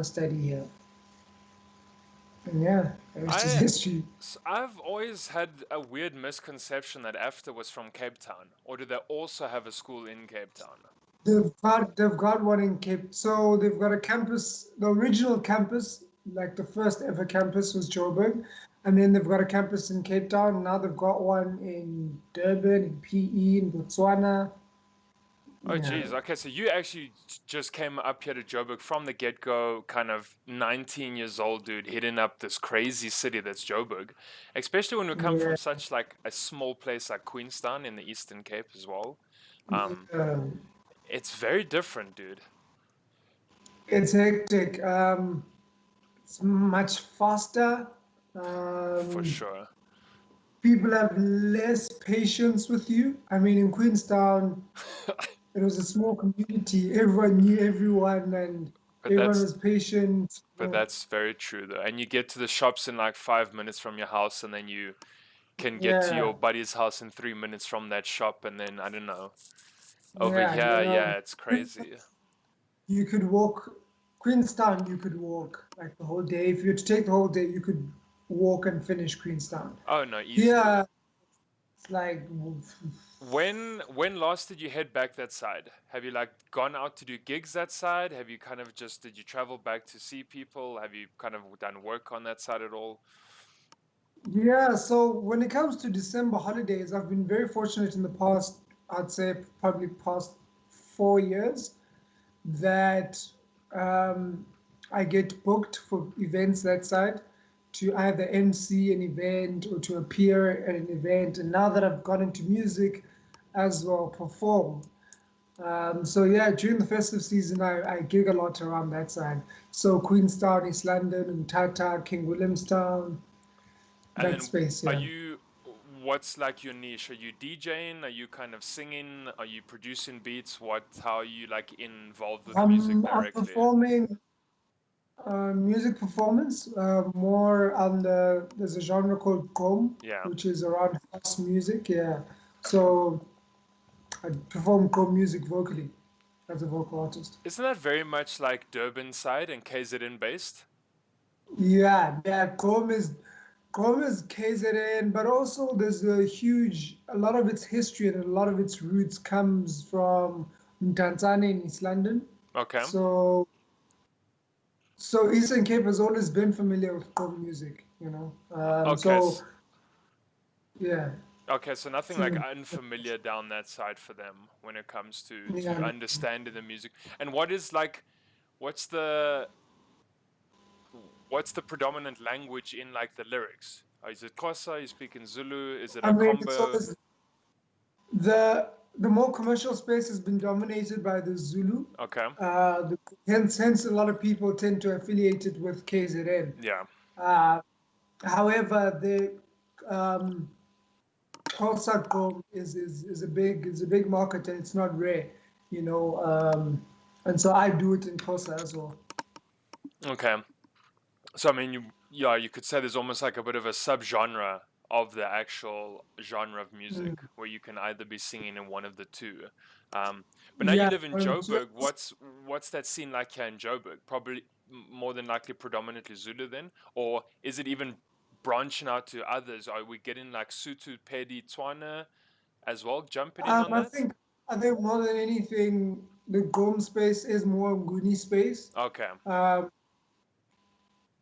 study here. And yeah, the rest is I history. I've always had a weird misconception that AFTA was from Cape Town, or do they also have a school in Cape Town? They've got one in Cape. So they've got a campus. The original campus, like the first ever campus, was Joburg, and then they've got a campus in Cape Town. Now they've got one in Durban, in PE, in Botswana. Oh, Yeah, geez. Okay, so you actually just came up here to Joburg from the get-go, kind of 19 years old, dude, hitting up this crazy city that's Joburg. Especially when we come from yeah, such like a small place like Queenstown in the Eastern Cape as well. Um, yeah. it's very different, dude. It's hectic. It's much faster. For Um, sure. People have less patience with you. I mean, in Queenstown, it was a small community. Everyone knew everyone, and But everyone that's was patient. but that's very true though. And you get to the shops in like 5 minutes from your house, and then you can get to Yeah, your buddy's house in 3 minutes from that shop, and then I don't know. Over yeah. here, yeah, it's crazy. You could walk Queenstown. You could walk like the whole day. If you were to take the whole day, you could walk and finish Queenstown. Oh no, easily. Here, it's like When last did you head back that side? Have you like gone out to do gigs that side? Have you kind of just did you travel back to see people? Have you kind of done work on that side at all? yeah. So when it comes to December holidays, I've been very fortunate in the past. I'd say probably past 4 years that um, I get booked for events that side to either MC an event or to appear at an event. And now that I've gone into music as well, perform. So yeah, during the festive season, I gig a lot around that side. So Queenstown, East London, Umtata, King Williamstown, And that then space, are yeah. you what's like your niche? Are you DJing? Are you kind of singing? Are you producing beats? How are you like involved with music I'm directly? performing music performance, more on there's a genre called Gqom, Yeah. which is around house music, yeah. So I perform Gqom music vocally as a vocal artist. Isn't that very much like Durban side and KZN based? Yeah, yeah, Gqom is KZN, but also there's a lot of its history and a lot of its roots comes from Mtanzane in East London. Okay. So so Eastern Cape has always been familiar with Gqom music, you know. Okay. So yeah. Okay, so nothing like So, unfamiliar down that side for them when it comes to yeah. understanding the music. And what is like what's the what's the predominant language in like the lyrics? Is it Xhosa? You speak in Zulu? Is it I a mean, it's combo? always the more commercial space has been dominated by the Zulu. Okay. Hence, a lot of people tend to affiliate it with KZN. Yeah. Uh, However, the um, Xhosa Gqom is a big market and it's not rare, you know. And so I do it in Xhosa as well. Okay. So I mean, yeah, you could say there's almost like a bit of a subgenre of the actual genre of music, Mm. where you can either be singing in one of the two. Um, but now you Yeah, live in Joburg. What's that scene like here in Joburg? Probably more than likely predominantly Zulu then, or is it even branching out to others? Are we getting like Sotho, Pedi, Tswana as well, jumping in on I that? think I think more than anything, the Gqom space is more Nguni space. Okay, Um,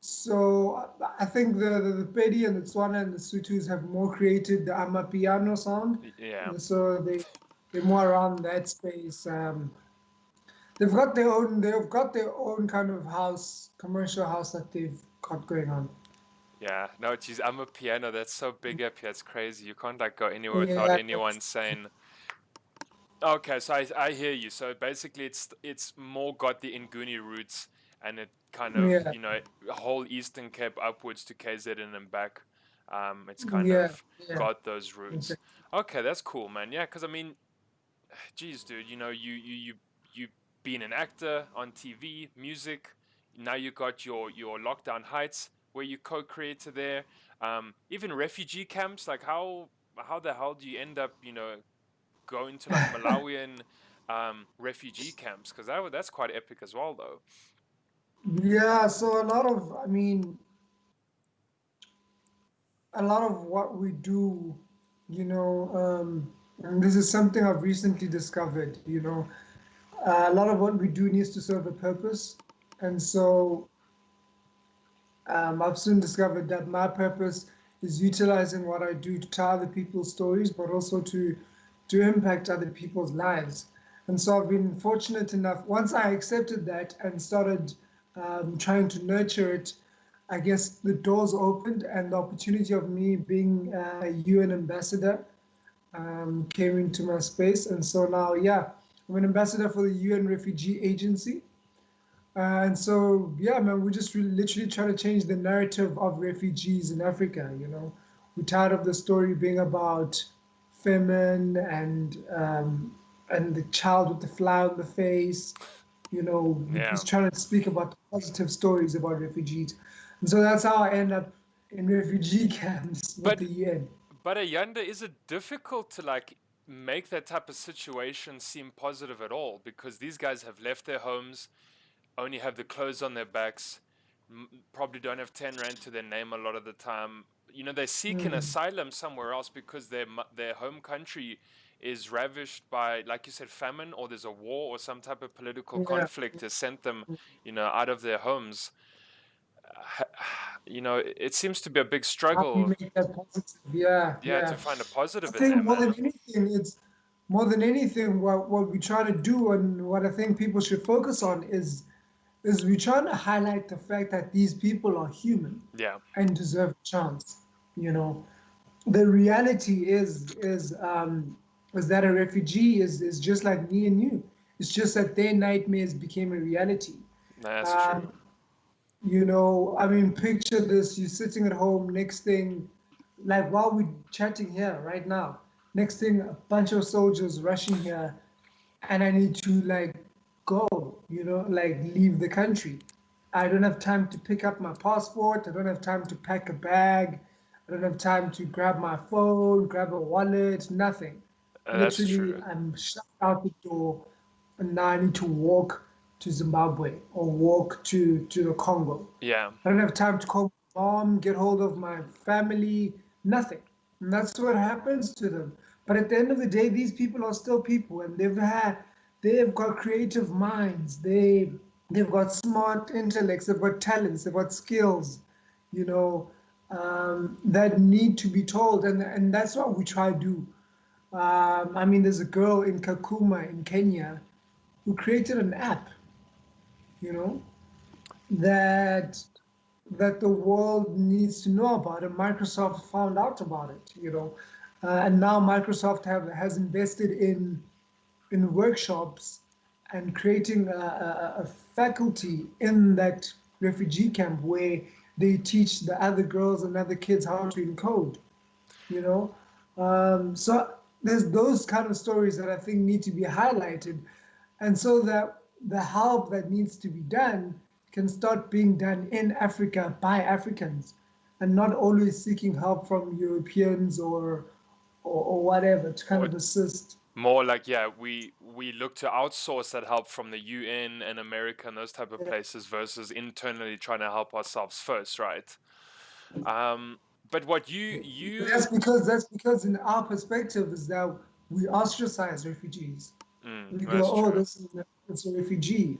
so I think the Pedi and the Tswana and the Sutus have more created the Amapiano sound. yeah. So they're more around that space. They've got their own kind of house, commercial house that they've got going on. Yeah, no, geez, I'm a piano. That's so big up here. It's crazy. You can't like go anywhere without Yeah, anyone saying. Okay, so I hear you. So basically, it's more got the Nguni roots, and it kind of yeah, whole Eastern Cape upwards to KZN and back. It's kind yeah, of yeah. got those roots. Okay, that's cool, man. Yeah, because I mean, geez, dude, you being an actor on TV, music. Now you got your Lockdown Heights where you co-creator there. Even refugee camps. Like how the hell do you end up going to like Malawian refugee camps? Because that's quite epic as well, though. Yeah, so a lot of what we do, you know, and this is something I've recently discovered, a lot of what we do needs to serve a purpose. And so I've soon discovered that my purpose is utilizing what I do to tell other people's stories, but also to impact other people's lives. And so I've been fortunate enough, once I accepted that and started trying to nurture it, I guess the doors opened and the opportunity of me being a UN ambassador came into my space. And so now, yeah, I'm an ambassador for the UN Refugee Agency. And so, yeah, man, we're just literally trying to change the narrative of refugees in Africa. We're tired of the story being about famine and the child with the fly on the face. We're Yeah. just trying to speak about the positive stories about refugees. And so that's how I end up in refugee camps with But the UN. but Ayanda, is it difficult to like make that type of situation seem positive at all? Because these guys have left their homes, only have the clothes on their backs, probably don't have 10 rand to their name a lot of the time. They're seeking Mm, asylum somewhere else because their home country is ravished by, like you said, famine, or there's a war or some type of political yeah. conflict has sent them, out of their homes. It seems to be a big How do you struggle, make that positive? Yeah, yeah, to yeah. find a I positive in there, think man. more than anything, what we try to do and what I think people should focus on is we trying to highlight the fact that these people are human Yeah, and deserve a chance. You know, the reality is that a refugee is just like me and you. It's just that their nightmares became a reality. that's true. Um, picture this, you're sitting at home, next thing, like while we're chatting here right now, next thing, a bunch of soldiers rushing here, and I need to like go, like leave the country. I don't have time to pick up my passport. I don't have time to pack a bag. I don't have time to grab my phone, grab a wallet, nothing. That's Literally, true. I'm shut out the door, and now I need to walk to Zimbabwe or walk to the Congo. Yeah, I don't have time to call my mom, get hold of my family, nothing. And that's what happens to them. But at the end of the day, these people are still people, and they've got creative minds. They've got smart intellects. They've got talents. They've got skills, you know, that need to be told, and that's what we try to do. There's a girl in Kakuma in Kenya who created an app, you know, that that the world needs to know about, and Microsoft found out about it. And now Microsoft has invested in workshops and creating a faculty in that refugee camp where they teach the other girls and other kids how to encode. you know. So there's those kind of stories that I think need to be highlighted, and so that the help that needs to be done can start being done in Africa by Africans, and not always seeking help from Europeans or whatever to kind or of assist. more like, yeah, we look to outsource that help from the UN and America and those type of places versus internally trying to help ourselves first, right? But what you That's because in our perspective is that we ostracize refugees. We go, that's oh, true. it's a refugee,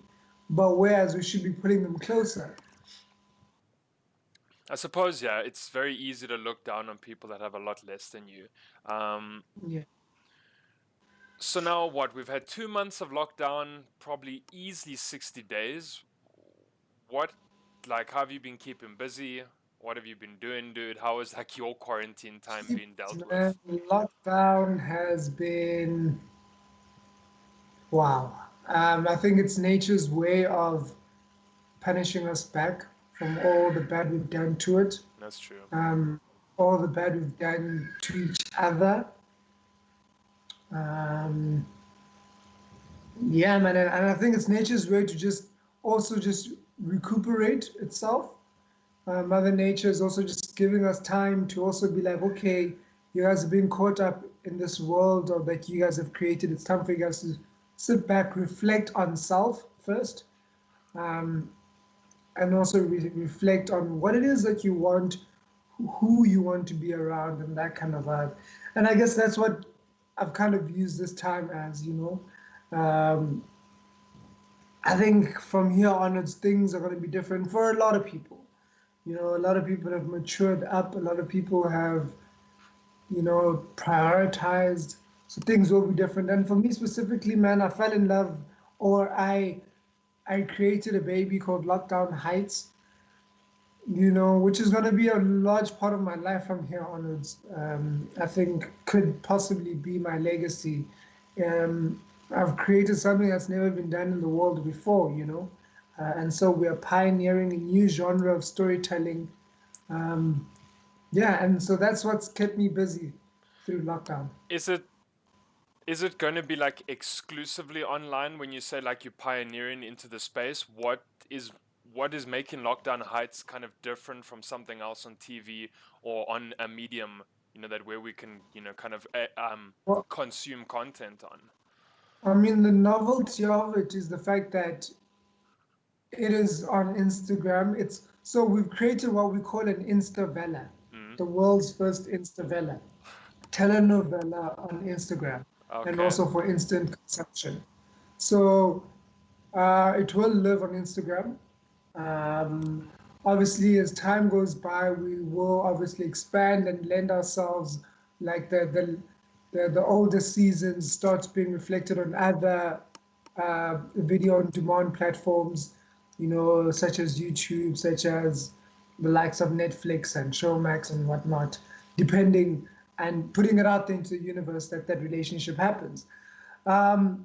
but whereas we should be putting them closer. I suppose, yeah, it's very easy to look down on people that have a lot less than you. Um, Yeah. so now what? We've had 2 months of lockdown, probably easily 60 days. What, like, how have you been keeping busy? What have you been doing, dude? How is like your quarantine time being dealt with? Man, lockdown has been wow. I think it's nature's way of punishing us back from all the bad we've done to it, That's true. um, all the bad we've done to each other. Um, yeah, man, and I think it's nature's way to just recuperate itself. Mother Nature is also just giving us time to also be like, okay, you guys have been caught up in this world or that you guys have created. It's time for you guys to sit back, reflect on self first, um, and also reflect on what it is that you want, who you want to be around, and that kind of vibe. And I guess that's what I've kind of used this time as, I think from here onwards, things are going to be different for a lot of people. A lot of people have matured up, a lot of people have, prioritized. So things will be different. And for me specifically, man, I fell in love, or I created a baby called Lockdown Heights, which is going to be a large part of my life from here onwards. I think could possibly be my legacy. Um, I've created something that's never been done in the world before, and so we are pioneering a new genre of storytelling. Um, yeah, and so that's what's kept me busy through lockdown. Is it going to be like exclusively online when you say like you're pioneering into the space? What is making Lockdown Heights kind of different from something else on TV or on a medium, that where we can, kind of Well, consume content on? I mean, the novelty of it is the fact that it is on Instagram. It's so we've created what we call an Instavella, Mm. the world's first Instavella, telenovela on Instagram, and Okay. also for instant consumption. So it will live on Instagram. Um, Obviously, as time goes by, we will obviously expand and lend ourselves, like the older seasons starts being reflected on other video on demand platforms, such as YouTube, such as the likes of Netflix and Showmax and whatnot, depending and putting it out there into the universe that that relationship happens. Um,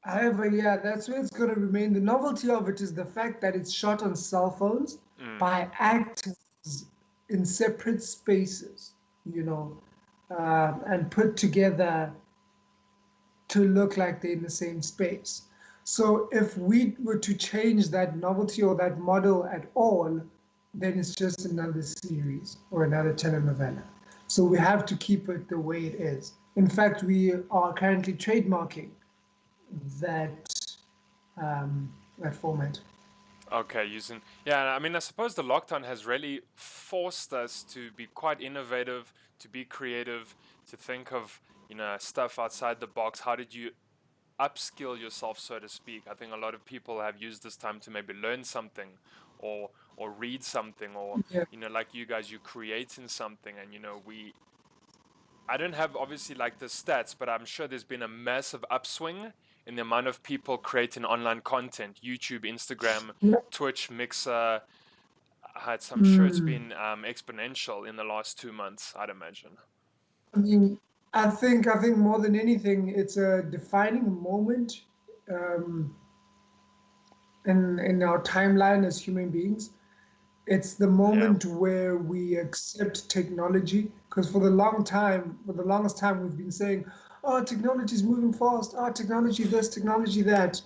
However, yeah, that's where it's going to remain. The novelty of it is the fact that it's shot on cell phones Mm. by actors in separate spaces, and put together to look like they're in the same space. So if we were to change that novelty or that model at all, then it's just another series or another telenovela. So we have to keep it the way it is. In fact, we are currently trademarking that that format. Okay, yeah, I mean, I suppose the lockdown has really forced us to be quite innovative, to be creative, to think of, stuff outside the box. How did you upskill yourself, so to speak? I think a lot of people have used this time to maybe learn something or read something or, Yeah, like you guys, you creating something and, I don't have obviously like the stats, but I'm sure there's been a massive upswing in the amount of people creating online content, YouTube, Instagram, yeah. Twitch, Mixer. I'm sure it's Mm. been exponential in the last 2 months, I'd imagine. I mean, I think more than anything, it's a defining moment um, in our timeline as human beings. It's the Yeah. moment where we accept technology, because for the longest time, we've been saying, "Oh, technology is moving fast. Oh, technology this, technology that."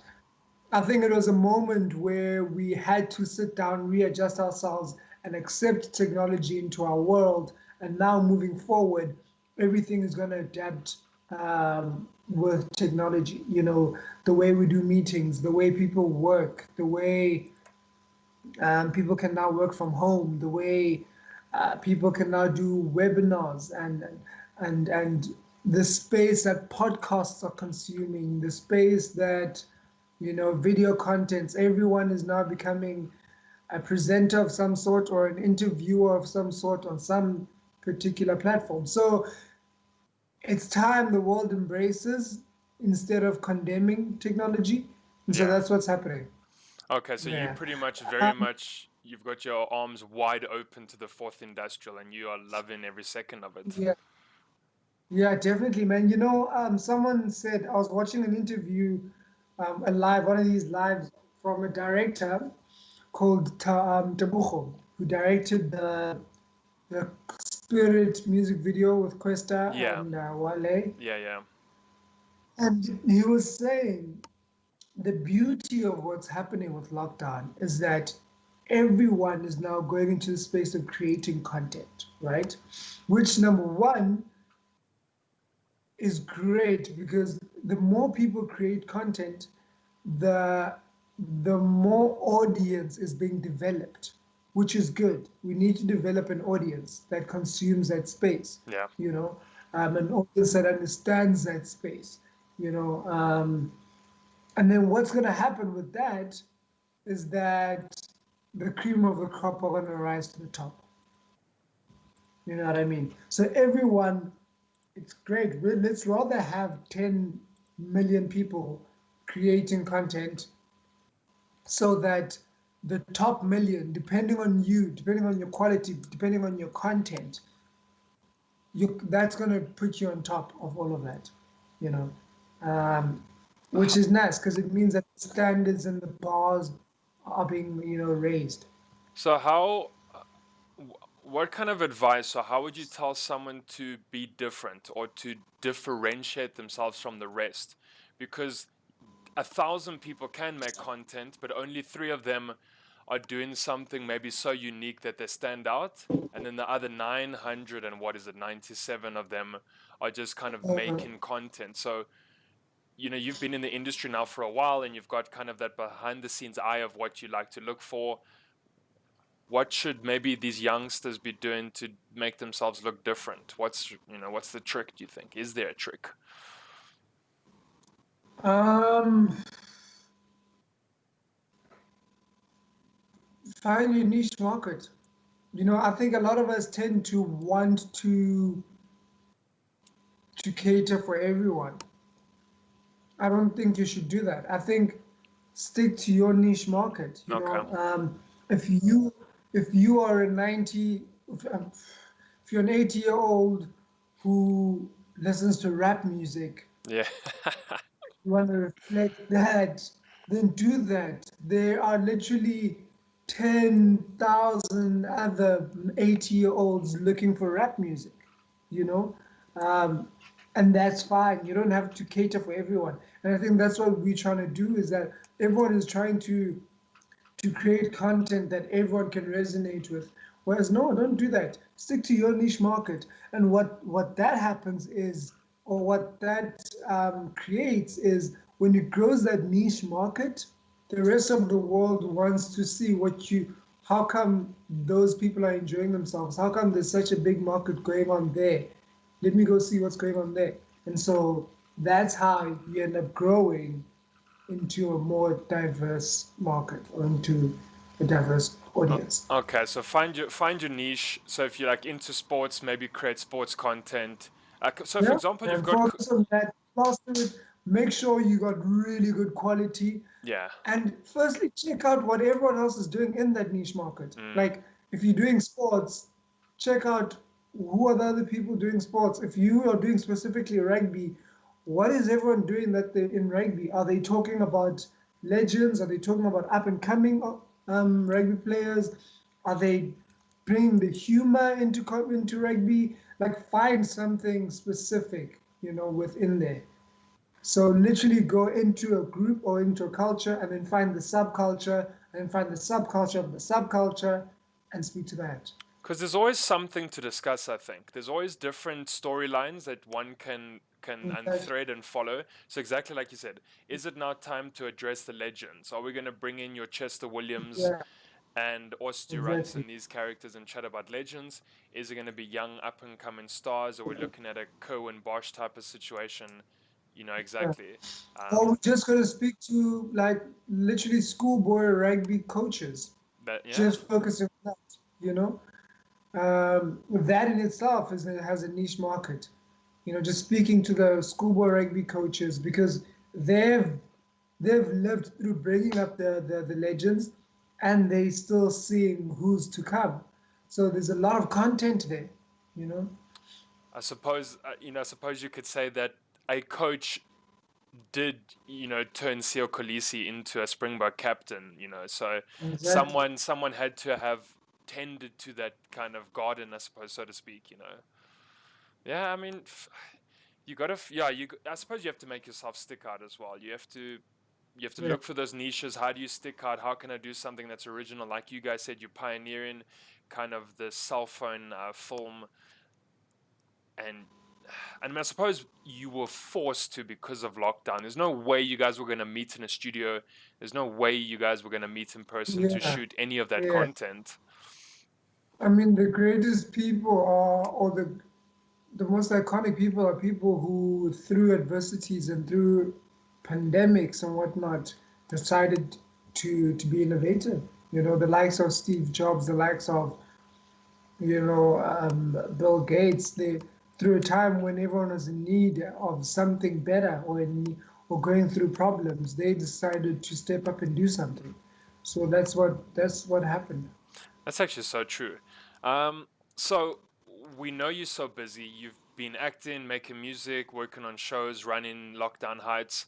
I think it was a moment where we had to sit down, readjust ourselves, and accept technology into our world. And now, moving forward, everything is going to adapt with technology. The way we do meetings, the way people work, the way people can now work from home, the way people can now do webinars, and the space that podcasts are consuming, the space that video contents. Everyone is now becoming a presenter of some sort or an interviewer of some sort on some particular platform. So it's time the world embraces instead of condemning technology. And so Yeah. that's what's happening. Okay, so you Yeah. pretty much very Um, much you've got your arms wide open to the fourth industrial and you are loving every second of it. yeah. Yeah, definitely, man. Someone said I was watching an interview, a live, one of these lives from a director called Tabucho, who directed the Spirit music video with Questa Yeah. and Wale. Yeah, yeah. And he was saying the beauty of what's happening with lockdown is that everyone is now going into the space of creating content, right? Which, number one, is great because the more people create content, the the more audience is being developed, which is good. We need to develop an audience that consumes that space, Yeah. you know, an audience that understands that space, you know. And then what's going to happen with that is that the cream of the crop are going to rise to the top. You know what I mean? So everyone, it's great. Let's rather have 10 million people creating content so that the top million, depending on you, depending on your quality, depending on your content, that's going to put you on top of all of that, you know, um, which is nice because it means that the standards and the bars are being, raised. So how, what kind of advice or how would you tell someone to be different or to differentiate themselves from the rest? Because 1,000 people can make content, but only three of them are doing something maybe so unique that they stand out. And then the other 900 and what is it, 97 of them are just kind of Uh, making content. So, you've been in the industry now for a while and you've got kind of that behind the scenes eye of what you like to look for. What should maybe these youngsters be doing to make themselves look different? What's the trick, do you think? Is there a trick? um, find your niche market. I think a lot of us tend to want to cater for everyone. I don't think you should do that. I think stick to your niche market. Okay. If you if you are a 90, if you're an 80-year-old who listens to rap music, Yeah. you want to reflect that, then do that. There are literally 10,000 other 80-year-olds looking for rap music, you know? Um, and that's fine. You don't have to cater for everyone. And I think that's what we're trying to do is that everyone is trying to create content that everyone can resonate with. Whereas no, don't do that. Stick to your niche market. And what that happens is, or what that creates is, when it grows that niche market, the rest of the world wants to see how come those people are enjoying themselves? How come there's such a big market going on there? Let me go see what's going on there. And so that's how you end up growing into a more diverse market or into a diverse audience. Okay, so find your niche. So if you're like into sports, maybe create sports content. So for Yeah, example, you've and got focus on that. Plaster it. Make sure you got really good quality. yeah. And firstly, check out what everyone else is doing in that niche market. Mm, Like if you're doing sports, check out who are the other people doing sports. If you are doing specifically rugby, what is everyone doing that they in rugby? Are they talking about legends? Are they talking about up and coming rugby players? Are they bringing the humor into rugby? Like find something specific, within there. So literally go into a group or into a culture and then find the subculture and find the subculture of the subculture and speak to that. because there's always something to discuss, I think. There's always different storylines that one can Exactly. unthread and follow. So exactly like you said, is it now time to address the legends? Are we going to bring in your Chester Williams Yeah, and or Stuart exactly. and these characters and chat about legends? Is it going to be young up and coming stars? Or we're looking at a Cohen Bosch type of situation? Yeah. Exactly. Or we're just going to speak to like literally schoolboy rugby coaches, That yeah. just focusing on that, you know. That in itself has a niche market. Just speaking to the schoolboy rugby coaches because they've they've lived through bringing up the legends and they still seeing who's to come. So there's a lot of content there, you know. I suppose you could say that a coach did turn Seal Kolisi into a Springbok captain, so Exactly. someone had to have tended to that kind of garden, I suppose, so to speak. Yeah, I mean, you gotta yeah, I suppose you have to make yourself stick out as well. You have to Yeah. look for those niches. How do you stick out? How can I do something that's original? Like you guys said, you're pioneering kind of the cell phone film, and and I suppose you were forced to because of lockdown. There's no way you guys were going to meet in a studio. There's no way you guys were going to meet in person to Yeah, shoot any of that yeah. content. I mean, the greatest people are, or the most iconic people are people who, through adversities and through pandemics and whatnot, decided to be innovative. You know, the likes of Steve Jobs, the likes of Bill Gates. They through a time when everyone was in need of something better or going through problems, they decided to step up and do something. So that's what happened. That's actually so true. So we know you're so busy. You've been acting, making music, working on shows, running Lockdown Heights.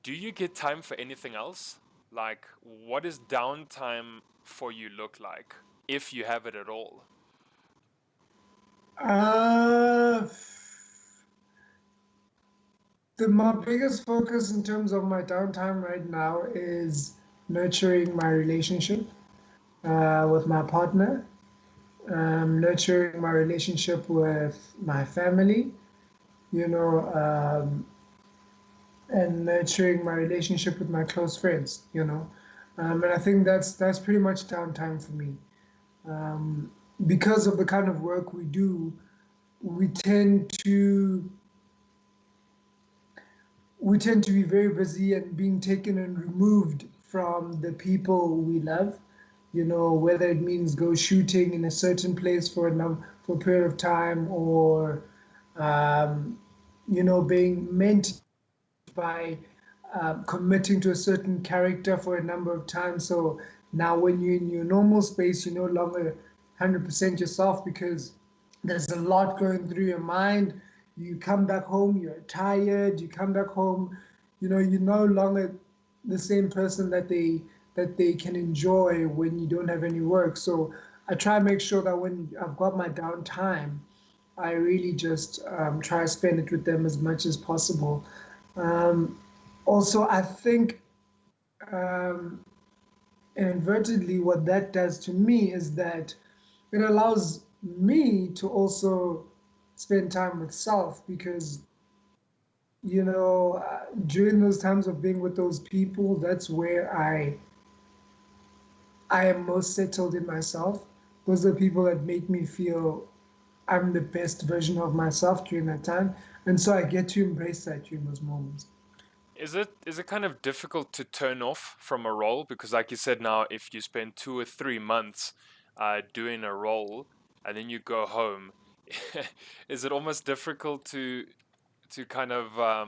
Do you get time for anything else? Like, what does downtime for you look like, if you have it at all? Uh, my biggest focus in terms of my downtime right now is nurturing my relationship with my partner, nurturing my relationship with my family, you know, and nurturing my relationship with my close friends. And I think that's pretty much downtime for me. Um, because of the kind of work we do, we tend to we tend to be very busy and being taken and removed from the people we love. Whether it means go shooting in a certain place for a period of time, or um, being meant by committing to a certain character for a number of times. So now, when you're in your normal space, you're no longer 100% yourself because there's a lot going through your mind. You come back home, you're tired. You come back home, you're no longer the same person that they can enjoy when you don't have any work. So I try to make sure that when I've got my downtime, I really just try to spend it with them as much as possible. Um, Also, I think um, inadvertently, what that does to me is that it allows me to also spend time with self because, during those times of being with those people, that's where I am most settled in myself. Those are the people that make me feel I'm the best version of myself during that time. And so I get to embrace that during those moments. Is it kind of difficult to turn off from a role? Because like you said, now if you spend 2 or 3 months doing a role and then you go home, is it almost difficult to kind of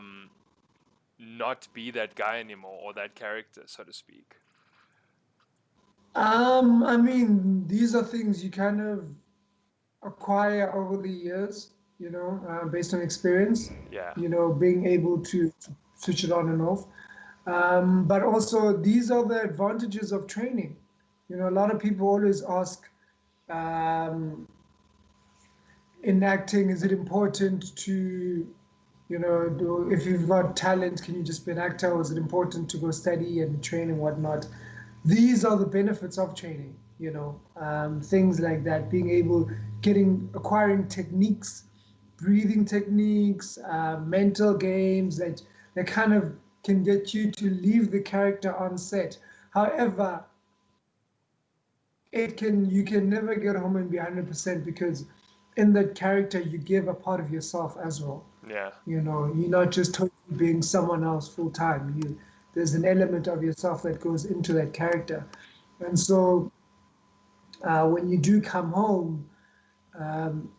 not be that guy anymore or that character, so to speak? I mean, these are things you kind of acquire over the years, based on experience, Yeah. being able to switch it on and off. But also, these are the advantages of training. A lot of people always ask, um, in acting, is it important to, if you've got talent, can you just be an actor, or is it important to go study and train and whatnot? These are the benefits of training, things like that, being able, acquiring techniques, breathing techniques, mental games that kind of can get you to leave the character on set. However, you can never get home and be 100% because in that character you give a part of yourself as well. Yeah. You're not just totally being someone else full time. There's an element of yourself that goes into that character. And so when you do come home, um,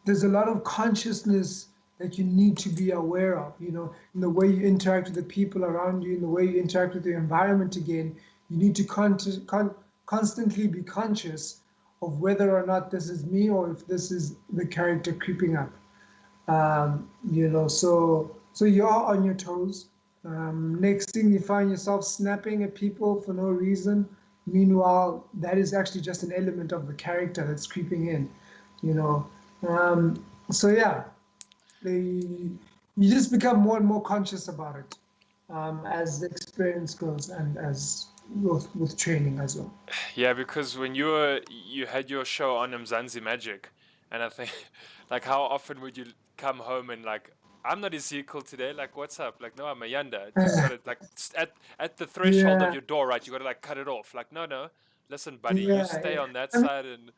there's a lot of consciousness that you need to be aware of, in the way you interact with the people around you, in the way you interact with the environment again. You need to constantly be conscious of whether or not this is me or if this is the character creeping up. So you are on your toes. Next thing, you find yourself snapping at people for no reason. Meanwhile, that is actually just an element of the character that's creeping in. You know, so yeah, you just become more and more conscious about it as the experience goes and as with training as well. Yeah, because when you had your show on Mzansi Magic, And I think, like, how often would you come home and like, I'm not Ezekiel today. Like, what's up? Like, no, I'm Ayanda. You got to like at the threshold of Yeah, your door, right? You got to like cut it off. Like, no, no, listen, buddy, you yeah, stay yeah. on that I mean, side, and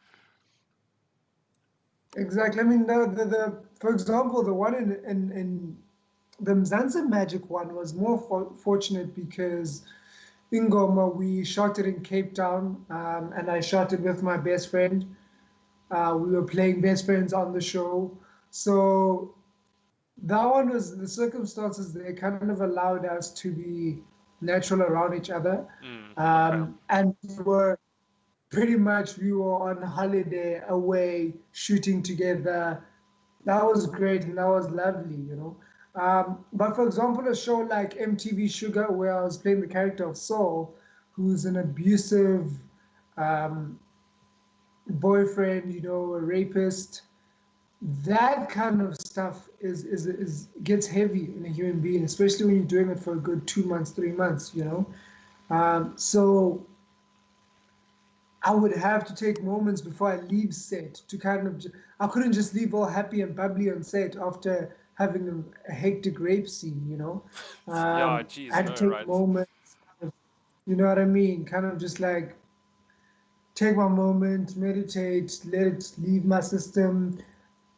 exactly. I mean, the for example, the one in the Mzansi Magic one was more fortunate because Ingoma, we shot it in Cape Town, and I shot it with my best friend. We were playing best friends on the show. So that one was the circumstances they kind of allowed us to be natural around each other. okay, And we were on holiday away, shooting together. That was great and that was lovely, you know. But for example, a show like MTV Sugar, where I was playing the character of Saul, who's an abusive um, boyfriend, you know, a rapist, that kind of stuff is gets heavy in a human being, especially when you're doing it for a good 2 months, 3 months, you know. So I would have to take moments before I leave set to kind of, I couldn't just leave all happy and bubbly on set after having a hectic rape scene, you know. yeah, I geez, had to no, take right? moments, you know what I mean? Kind of just like take my moment, meditate, let it leave my system.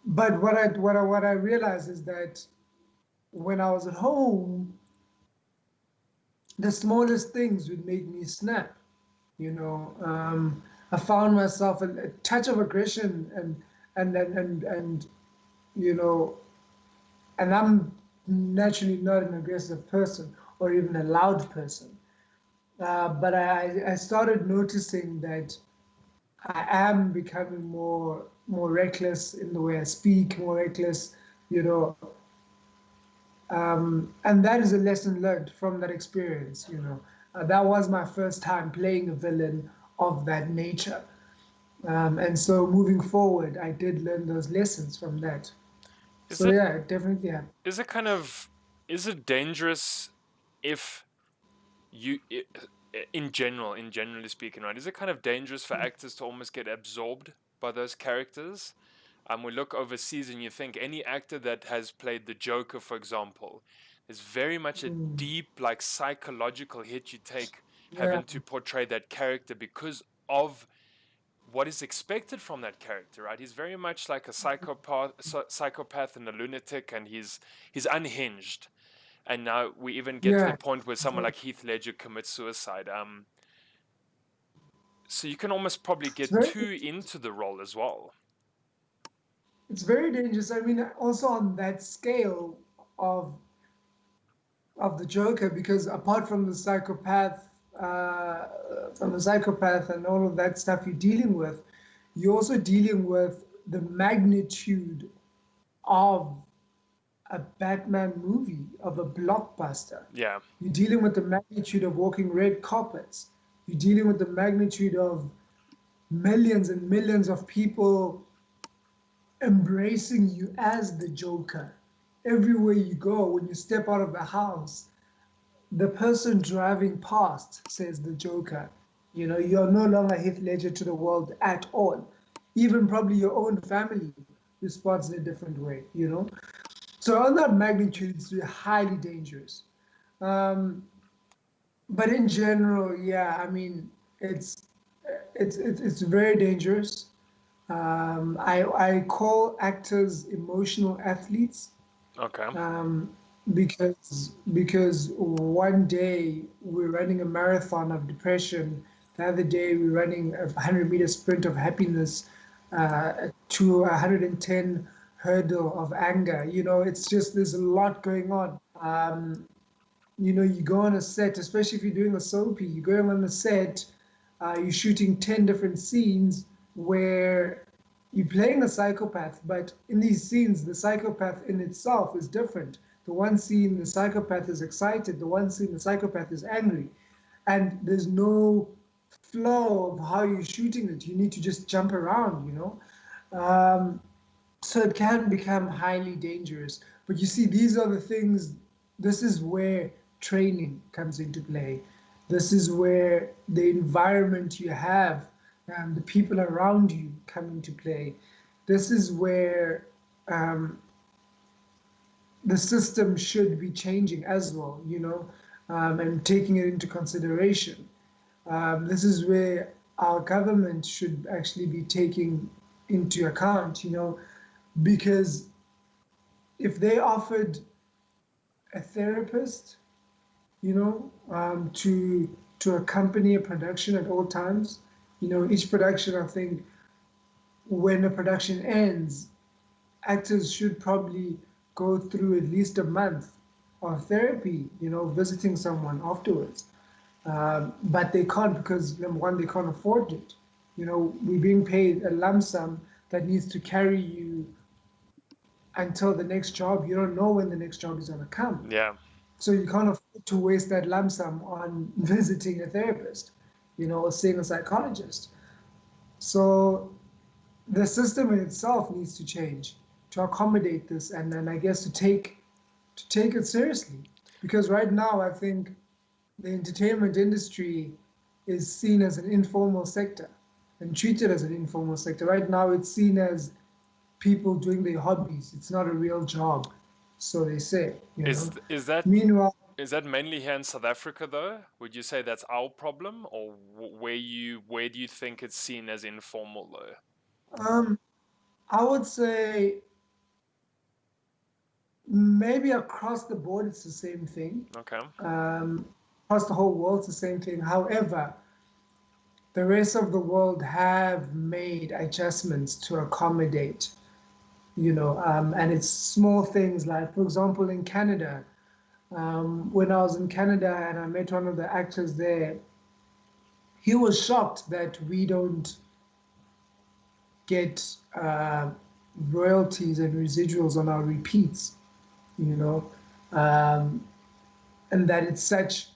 But what I realized is that when I was at home, the smallest things would make me snap. You know, I found myself a touch of aggression and you know, and I'm naturally not an aggressive person or even a loud person. But I started noticing that I am becoming more reckless in the way I speak, more reckless, you know, and that is a lesson learned from that experience. You know, that was my first time playing a villain of that nature, and so moving forward, I did learn those lessons from that. Is So it yeah, it definitely happened. is it kind of is it dangerous if you in generally speaking, right? Is it kind of dangerous for actors to almost get absorbed by those characters? We look overseas and you think any actor that has played the Joker, for example, is very much a Mm, deep, like psychological hit you take yeah, having to portray that character because of what is expected from that character, right? He's very much like a psychopath and a lunatic, and he's unhinged. And now we even get to the yeah. point where someone like Heath Ledger commits suicide. So you can almost probably It's get very too into the role as well. it's very dangerous. I mean, also on that scale of of the Joker, because apart from the psychopath and all of that stuff you're dealing with, you're also dealing with the magnitude of a Batman movie, of a blockbuster. Yeah, You're dealing with the magnitude of walking red carpets. You're dealing with the magnitude of millions and millions of people embracing you as the Joker. Everywhere you go, when you step out of the house, the person driving past says the Joker. You know, you're no longer Heath Ledger to the world at all. Even probably your own family responds in a different way, you know? So on that magnitude, it's highly dangerous. Um, but in general, yeah, I mean, it's very dangerous. I call actors emotional athletes, okay. um, because one day we're running a marathon of depression, the other day we're running a 100-meter sprint of happiness, to a 110 hurdle of anger. You know, it's just there's a lot going on. You know, you go on a set, especially if you're doing a soapy, you're going on a set, you're shooting 10 different scenes where you're playing a psychopath, but in these scenes, the psychopath in itself is different. The one scene, the psychopath is excited, the one scene, the psychopath is angry. And there's no flow of how you're shooting it. You need to just jump around, you know? So it can become highly dangerous. But you see, these are the things, this is where training comes into play. This is where the environment you have and the people around you come into play. this is where um, the system should be changing as well, and taking it into consideration. This is where our government should actually be taking into account, because if they offered a therapist, to accompany a production at all times, each production, I think, when a production ends, actors should probably go through at least a month of therapy, visiting someone afterwards. But they can't because, number one, they can't afford it. We're being paid a lump sum that needs to carry you until the next job. You don't know when the next job is going to come. Yeah. So you can't afford to waste that lump sum on visiting a therapist, or seeing a psychologist. So the system in itself needs to change to accommodate this, and then I guess to take it seriously. Because right now, I think the entertainment industry is seen as an informal sector and treated as an informal sector. Right now, it's seen as people doing their hobbies. It's not a real job, so they say. Is that Meanwhile, is that mainly here in South Africa though? Would you say that's our problem, or where do you think it's seen as informal though? um, I would say maybe across the board it's the same thing. Okay. Across the whole world, it's the same thing. However, the rest of the world have made adjustments to accommodate, and it's small things like, for example, in Canada, when I was in Canada and I met one of the actors there, he was shocked that we don't get royalties and residuals on our repeats, um, and that it's such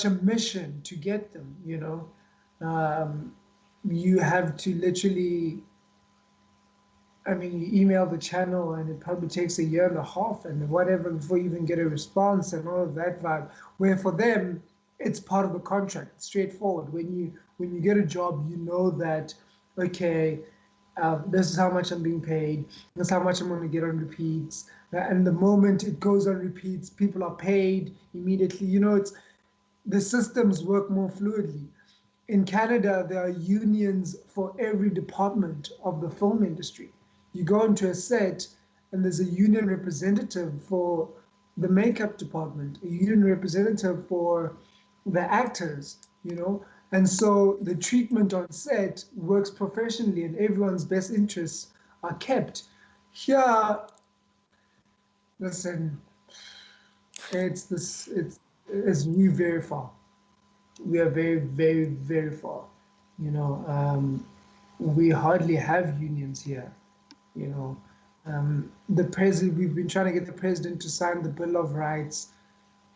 a mission to get them. You have to literally, I mean, you email the channel and it probably takes a year and a half and whatever before you even get a response and all of that vibe. Where for them, it's part of the contract. It's straightforward. When you get a job, you know that, okay, this is how much I'm being paid. This is how much I'm going to get on repeats. And the moment it goes on repeats, people are paid immediately. It's the systems work more fluidly. In Canada, there are unions for every department of the film industry. You go into a set and there's a union representative for the makeup department, a union representative for the actors, and so the treatment on set works professionally and everyone's best interests are kept. Here, listen, we very far. We are very, very, very far. We hardly have unions here. The president. We've been trying to get the president to sign the Bill of Rights,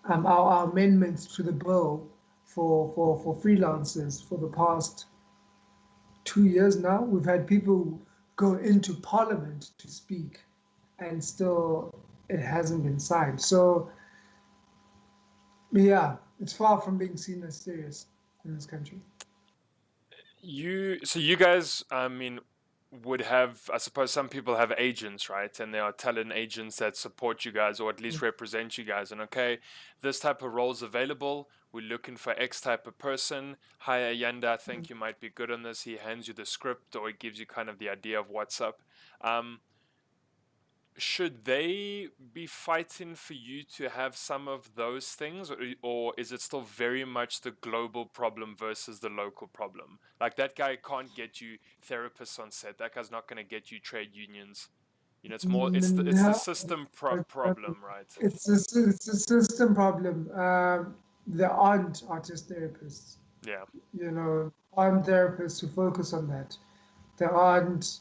our amendments to the bill for freelancers for the past 2 years now. We've had people go into Parliament to speak, and still it hasn't been signed. So, yeah, it's far from being seen as serious in this country. So you guys, I mean, would have, I suppose some people have agents, right? And there are talent agents that support you guys or at least represent you guys. And okay, this type of role's available. We're looking for X type of person. Hi, Ayanda, I think you might be good on this. He hands you the script or he gives you kind of the idea of what's up. Should they be fighting for you to have some of those things, or is it still very much the global problem versus the local problem? Like that guy can't get you therapists on set. That guy's not going to get you trade unions. It's more it's the No, system uh, problem, right? it's a system problem. There aren't artist therapists. Yeah. Aren't therapists who focus on that. There aren't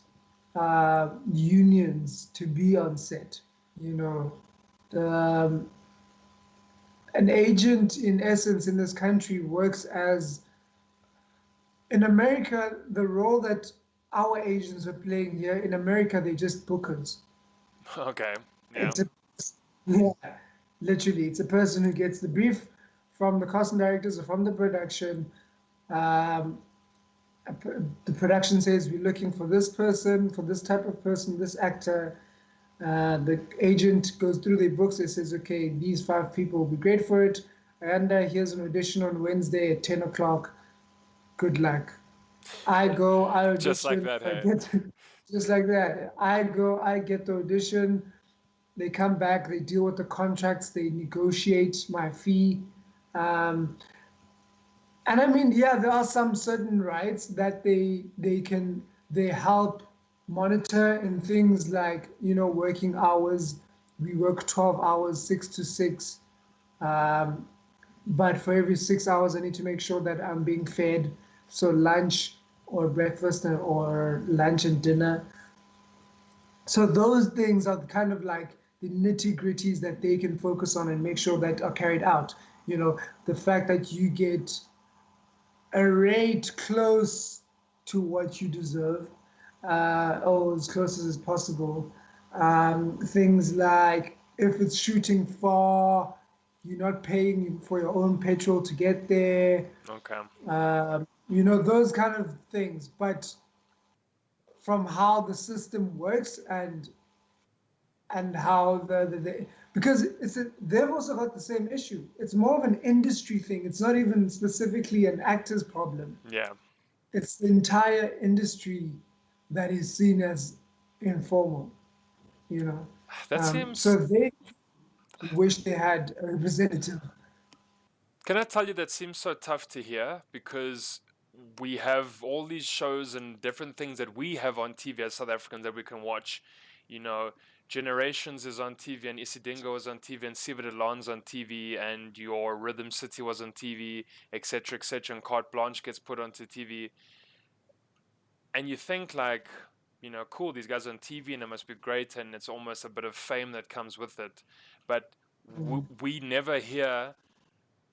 unions to be on set. Um, an agent, in essence, in this country works as, in America, the role that our agents are playing here, in America, they're just bookers. Okay. Yeah. Yeah, literally, it's a person who gets the brief from the casting directors or from the production, um, the production says we're looking for this person, for this type of person, this actor. The agent goes through their books and says, okay, these 5 people will be great for it. And here's an audition on Wednesday at 10 o'clock. Good luck. I go, I Just like audition, that, I hey? get just like that. I go, I get the audition. They come back, they deal with the contracts, they negotiate my fee. Um, and I mean, yeah, there are some certain rights that they help monitor in things like, working hours. We work 12 hours, 6 to 6. Um, but for every 6 hours, I need to make sure that I'm being fed. So lunch or breakfast or lunch and dinner. So those things are kind of like the nitty gritties that they can focus on and make sure that are carried out. The fact that you get a rate close to what you deserve, or as close as possible. Things like if it's shooting far, you're not paying for your own petrol to get there. Okay. Those kind of things. But from how the system works and how because they've also got the same issue. It's more of an industry thing. It's not even specifically an actor's problem. Yeah. It's the entire industry that is seen as informal, you know. That So seems. they wish they had a representative. Can I tell you that seems so tough to hear because we have all these shows and different things that we have on TV as South Africans that we can watch. You know, Generations is on TV and Isidingo is on TV and Siva Delon's on TV and your Rhythm City was on TV, etc., etc., and Carte Blanche gets put onto TV. And you think like, cool, these guys are on TV and it must be great and it's almost a bit of fame that comes with it. But Mm, we never hear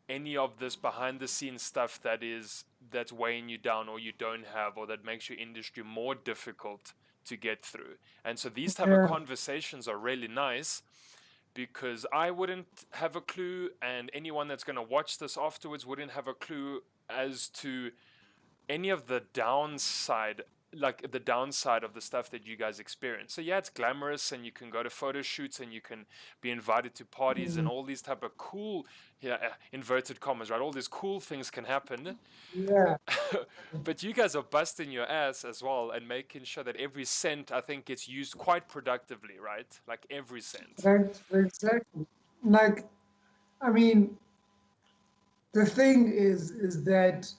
any of this behind the scenes stuff that's weighing you down or you don't have or that makes your industry more difficult to get through. And so these type of yeah, conversations are really nice because I wouldn't have a clue and anyone that's going to watch this afterwards wouldn't have a clue as to any of the downside, like the downside of the stuff that you guys experience. So yeah, it's glamorous and you can go to photo shoots and you can be invited to parties and mm, all these type of cool, inverted commas, right? All these cool things can happen. yeah, But you guys are busting your ass as well and making sure that every cent, I think, gets used quite productively, right? Like every cent. right, exactly. Like, I mean, the thing is that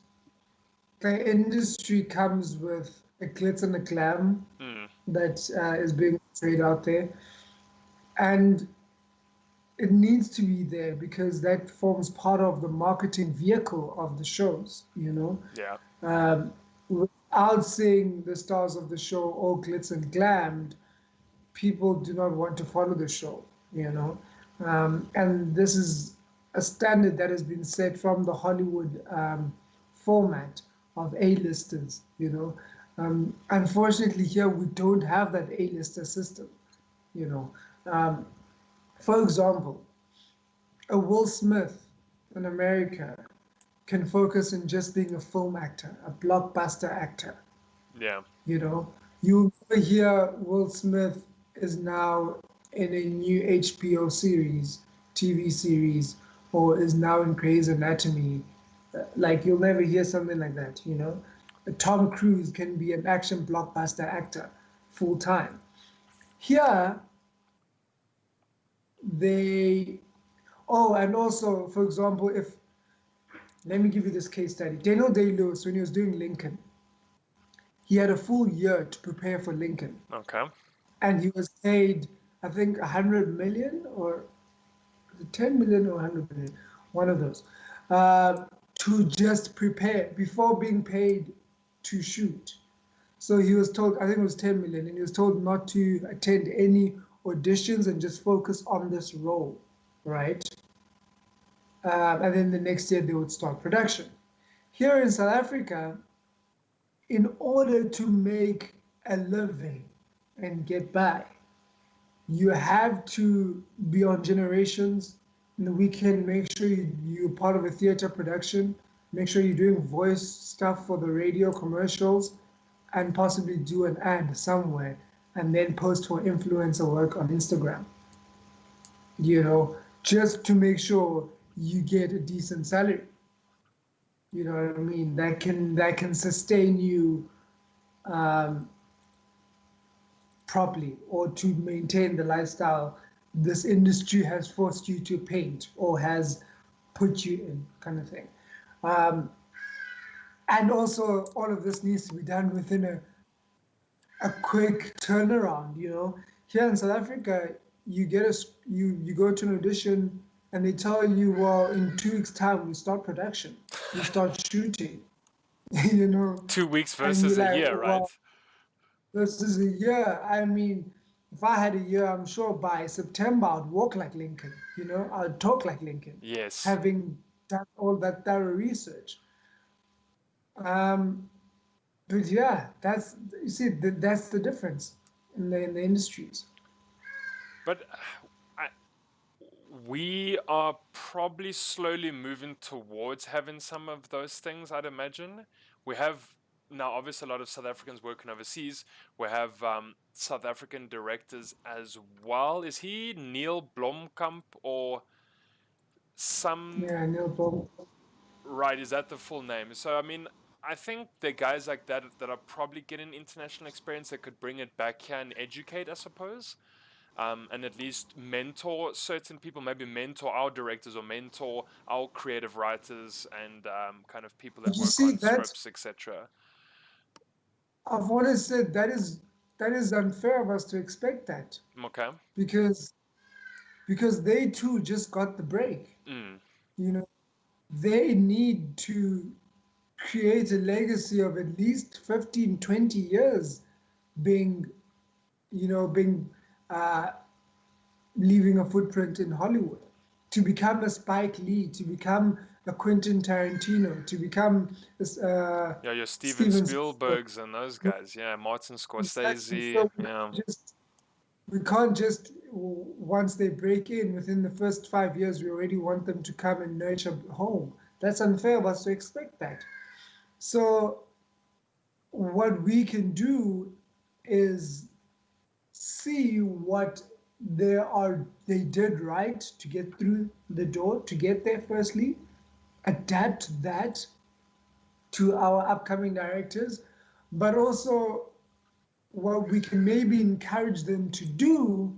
the industry comes with a glitz and a glam Mm, that is being portrayed out there, and it needs to be there because that forms part of the marketing vehicle of the shows, yeah. Without seeing the stars of the show all glitz and glammed, people do not want to follow the show, you know. And this is a standard that has been set from the Hollywood format of A-listers, Unfortunately, here we don't have that A-lister system, you know. Um, for example, a Will Smith in America can focus on just being a film actor, a blockbuster actor. Yeah. You hear Will Smith is now in a new HBO series, TV series, or is now in Grey's Anatomy. Like you'll never hear something like that. Tom Cruise can be an action blockbuster actor full time. Here, they oh, and also, for example, if let me give you this case study. Daniel Day-Lewis, when he was doing Lincoln, he had a full year to prepare for Lincoln, Okay. and he was paid, I think, 100 million or 10 million or 100 million, one of those, to just prepare before being paid to shoot. So he was told, I think it was 10 million, and he was told not to attend any auditions and just focus on this role, right? And then the next year they would start production. Here in South Africa, in order to make a living and get by, you have to be on Generations. In the weekend, make sure you're part of a theater production. Make sure you're doing voice stuff for the radio commercials and possibly do an ad somewhere and then post for influencer work on Instagram, just to make sure you get a decent salary. You know what I mean? That can sustain you um, properly, or to maintain the lifestyle this industry has forced you to paint or has put you in, kind of thing. Um, and also, all of this needs to be done within a quick turnaround. Here in South Africa, you go to an audition and they tell you, well, in 2 weeks' time we start production, we start shooting, you know, 2 weeks and you're versus a like, year, right? well, this is a year. I mean, if I had a year, I'm sure by September I'd walk like Lincoln, I'd talk like Lincoln, Yes. having done all that thorough research. Um, but yeah, you see, that's the difference in the industries. But I, we are probably slowly moving towards having some of those things, I'd imagine. We have now, obviously, a lot of South Africans working overseas. We have South African directors as well. Is he Neil Blomkamp or some? Yeah, no problem. Right, is that the full name? So, I mean, I think the guys like that that are probably getting international experience that could bring it back here and educate, I suppose. And at least mentor certain people, maybe mentor our directors or mentor our creative writers and kind of people that But you work see, on that scripts, etc. I've always said that is unfair of us to expect that, Okay. because they too just got the break. Mm. You know, they need to create a legacy of at least 15, 20 years being, being uh, leaving a footprint in Hollywood, to become a Spike Lee, to become a Quentin Tarantino, to become this Yeah, your Steven Steven Spielberg. Spielbergs and those guys. Yeah, Martin Exactly. Scorsese. So Yeah. we can't just, once they break in within the first 5 years, we already want them to come and nurture home. That's unfair of us to expect that. So what we can do is see what they did right to get through the door, to get there firstly, adapt that to our upcoming directors, but also what we can maybe encourage them to do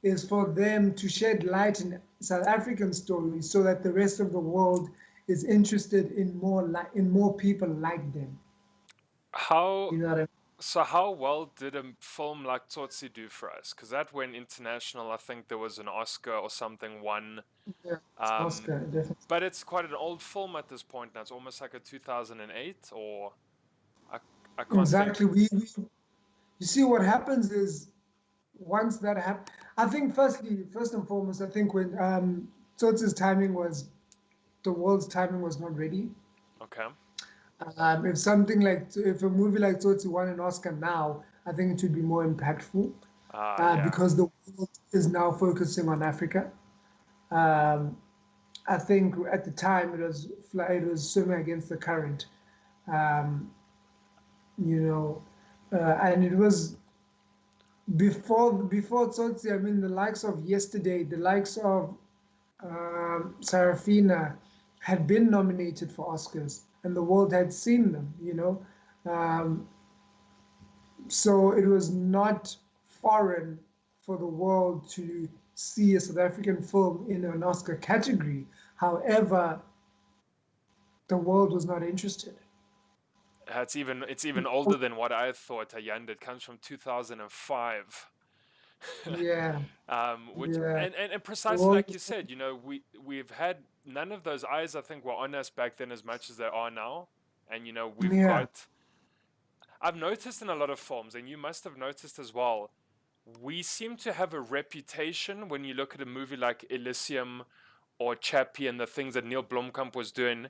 is for them to shed light in South African stories so that the rest of the world is interested in more people like them. How You know what I so how well did a film like Tsotsi do for us? Because that went international. I think there was an Oscar or something won. mean? Yeah, Um, Oscar, definitely. but it's quite an old film at this point now. It's almost like a 2008 or I, I can't think. Exactly. You see, what happens is, once that happens, I think first and foremost, I think when Tsotsi's timing was, the world's timing was not ready. Okay. If a movie like Tsotsi won an Oscar now, I think it would be more impactful, Yeah. because the world is now focusing on Africa. Um, I think at the time it was swimming against the current, um, and it was before Tsotsi. I mean, the likes of Yesterday, the likes of Sarafina had been nominated for Oscars, and the world had seen them. Um, so it was not foreign for the world to see a South African film in an Oscar category. However, the world was not interested. It's even older than what I thought. Ayanda. It comes from 2005. Yeah, Which yeah. and The precisely world like you said, we've had none of those eyes. I think were on us back then as much as they are now, and we've yeah, got. I've noticed in a lot of films, and you must have noticed as well. We seem to have a reputation when you look at a movie like Elysium or Chappie and the things that Neil Blomkamp was doing,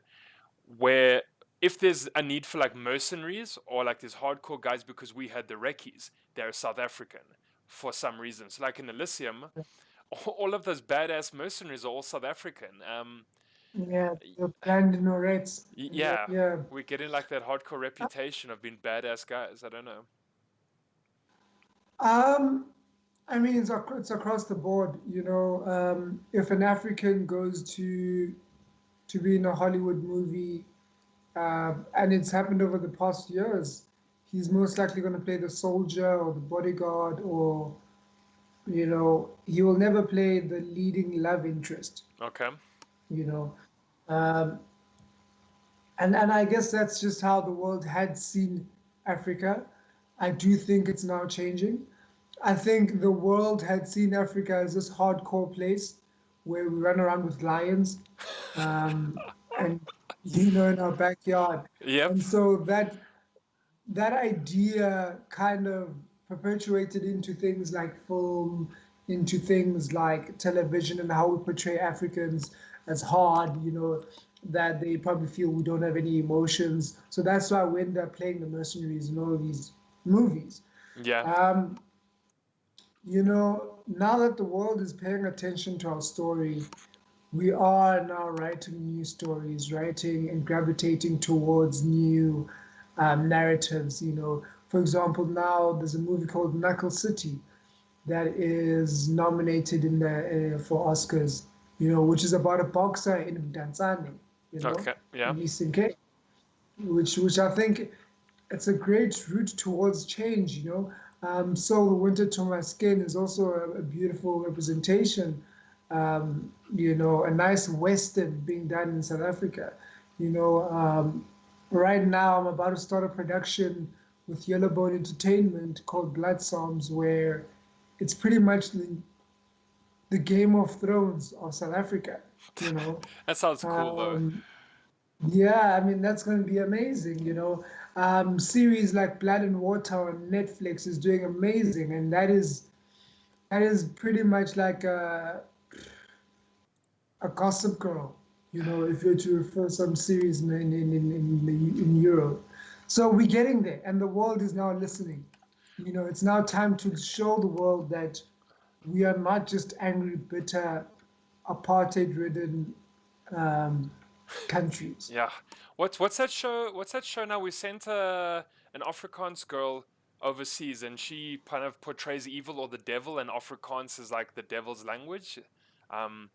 where if there's a need for like mercenaries or like these hardcore guys because we had the recce's, they're South African for some reason. So like in Elysium, all of those badass mercenaries are all South African. Yeah, the Brandon Orettes. Yeah, Yeah. we're getting like that hardcore reputation of being badass guys. I don't know. Um, I mean, it's across the board. If an African goes to be in a Hollywood movie, and it's happened over the past years, he's most likely going to play the soldier or the bodyguard, or he will never play the leading love interest. Okay. You know, um, and I guess that's just how the world had seen Africa. I do think it's now changing. I think the world had seen Africa as this hardcore place where we run around with lions, um, and in our backyard. Yep. And so that idea kind of perpetuated into things like film, into things like television, and how we portray Africans as hard, that they probably feel we don't have any emotions. So that's why we end up playing the mercenaries in all of these movies. Yeah. Um, now that the world is paying attention to our story, we are now writing new stories, writing and gravitating towards new narratives. For example, now there's a movie called Knuckle City that is nominated for Oscars. Which is about a boxer in Mdantsane, Okay. Yeah. in Eastern Cape, which I think it's a great route towards change. So the Winter to My Skin is also a beautiful representation, a nice Western being done in South Africa. Right now I'm about to start a production with Yellowbone Entertainment called Blood Psalms, where it's pretty much the Game of Thrones of South Africa, you know. That sounds cool though. Um, yeah, I mean, that's going to be amazing. Series like Blood and Water on Netflix is doing amazing, and that is pretty much like a Gossip Girl, if you're to refer some series in Europe. So we're getting there, and the world is now listening. It's now time to show the world that we are not just angry, bitter, apartheid-ridden um, countries. Yeah. What's that show? What's that show now? We sent an Afrikaans girl overseas, and she kind of portrays evil or the devil, and Afrikaans is like the devil's language. Um,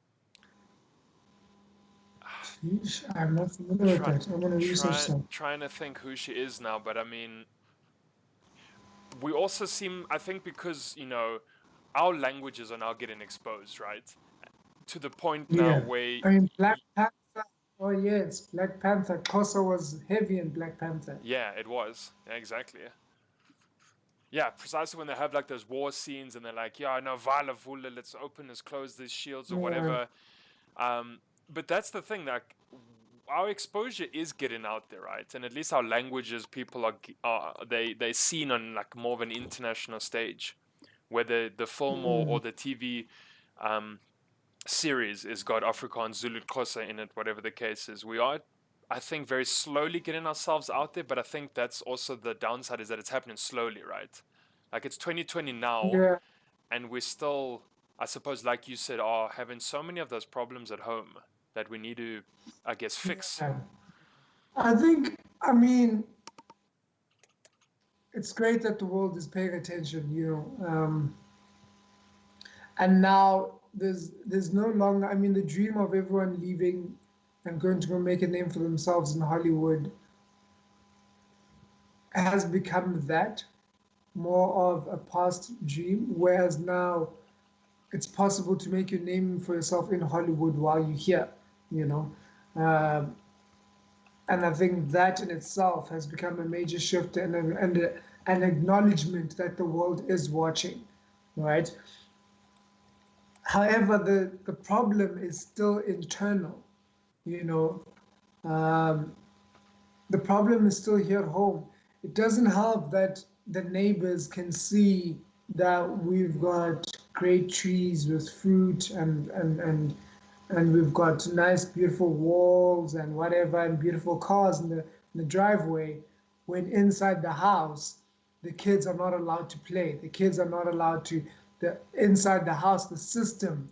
Sheesh, I'm not familiar with try that. I'm going to research that. trying to think who she is now, but I mean, we also seem, I think, because our languages are now getting exposed, right? To the point now Yeah. where I mean, Black Panther. Oh, yes, Black Panther. Kosa was heavy in Black Panther. yeah, it was. Yeah, exactly. Yeah, precisely when they have like those war scenes and they're like, yeah, no, Vala Vula, let's open and close these shields or Yeah. whatever. But that's the thing, like our exposure is getting out there, right? And at least our languages, people are they seen on like more of an international stage, whether the film or Mm. the TV series is got Afrikaans, Zulu, Xhosa in it, whatever the case is. We are, I think, very slowly getting ourselves out there, but I think that's also the downside is that it's happening slowly, right? Like it's 2020 now, Yeah. and we're still, I suppose, like you said, are having so many of those problems at home that we need to, I guess, fix. Yeah. I mean, it's great that the world is paying attention. And now there's no longer, I mean, the dream of everyone leaving and going to go make a name for themselves in Hollywood has become that more of a past dream, whereas now it's possible to make your name for yourself in Hollywood while you're here, you know. Um, and I think that in itself has become a major shift and an acknowledgement that the world is watching, right? However, the problem is still internal, you know. Um, the problem is still here at home. It doesn't help that the neighbors can see that we've got great trees with fruit and we've got nice beautiful walls and whatever and beautiful cars in the driveway, when inside the house the kids are not allowed to play. The kids are not allowed to the inside the house the system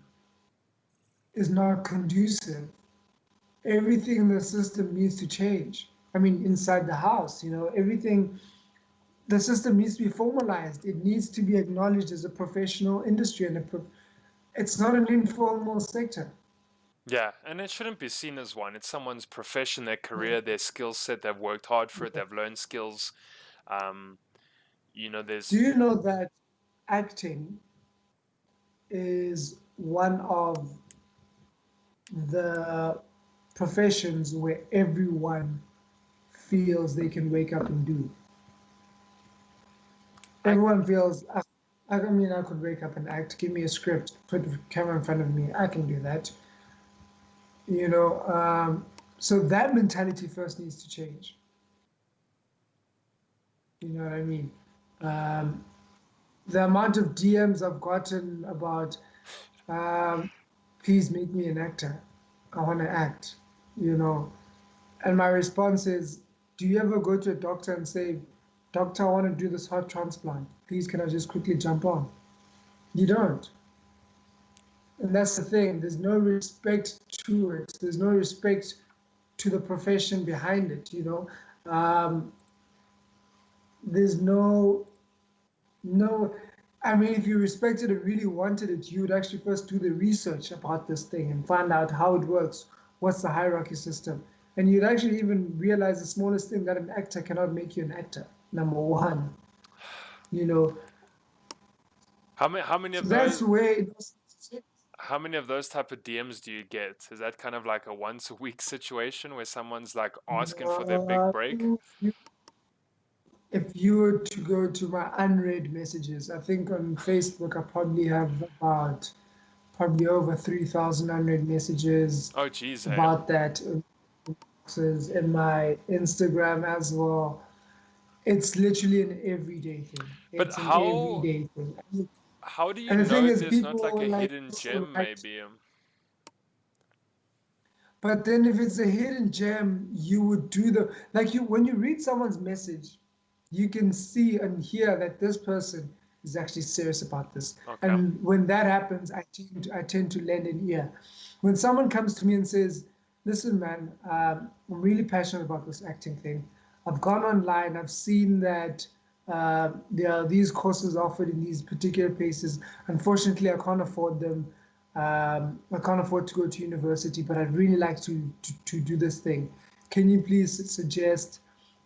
is not conducive everything in the system needs to change. I mean, inside the house, everything, the system needs to be formalized. It needs to be acknowledged as a professional industry, and it's not an informal sector. Yeah, and it shouldn't be seen as one. It's someone's profession, their career, their skill set. They've worked hard for it. They've learned skills. Um, Do there's you know that acting is one of the professions where everyone feels they can wake up and do? act. Everyone feels, I mean, I could wake up and act, give me a script, put the camera in front of me, I can do that. You know, so that mentality first needs to change. You know what I mean? Um, the amount of DMs I've gotten about, um, please make me an actor. I want to act, you know. And my response is, do you ever go to a doctor and say, Doctor, I want to do this heart transplant. Please, can I just quickly jump on? You don't. And that's the thing. There's no respect to it. There's no respect to the profession behind it. There's no. I mean, if you respected it, really wanted it, you would actually first do the research about this thing and find out how it works. What's the hierarchy system? And you'd actually even realize the smallest thing that an actor cannot make you an actor. Number one, you know. How many So of that's those where how many of those type of DMs do you get? Is that kind of like a once a week situation where someone's like asking for their big break? you if you were to go to my unread messages, I think on Facebook I probably have about probably over 3,000 unread messages Oh geez, hey. about that boxes in my Instagram as well. It's literally an everyday thing. But It's an how everyday thing. how do you And the thing know is, there's not like people a like hidden also gem like, maybe? but then if it's a hidden gem, you would do the like you when you read someone's message, you can see and hear that this person is actually serious about this. Okay. And when that happens, I tend to lend an ear. When someone comes to me and says, "Listen, man, I'm really passionate about this acting thing. I've gone online. I've seen that there are these courses offered in these particular places. Unfortunately, I can't afford them. I can't afford to go to university, but I'd really like to do this thing. Can you please suggest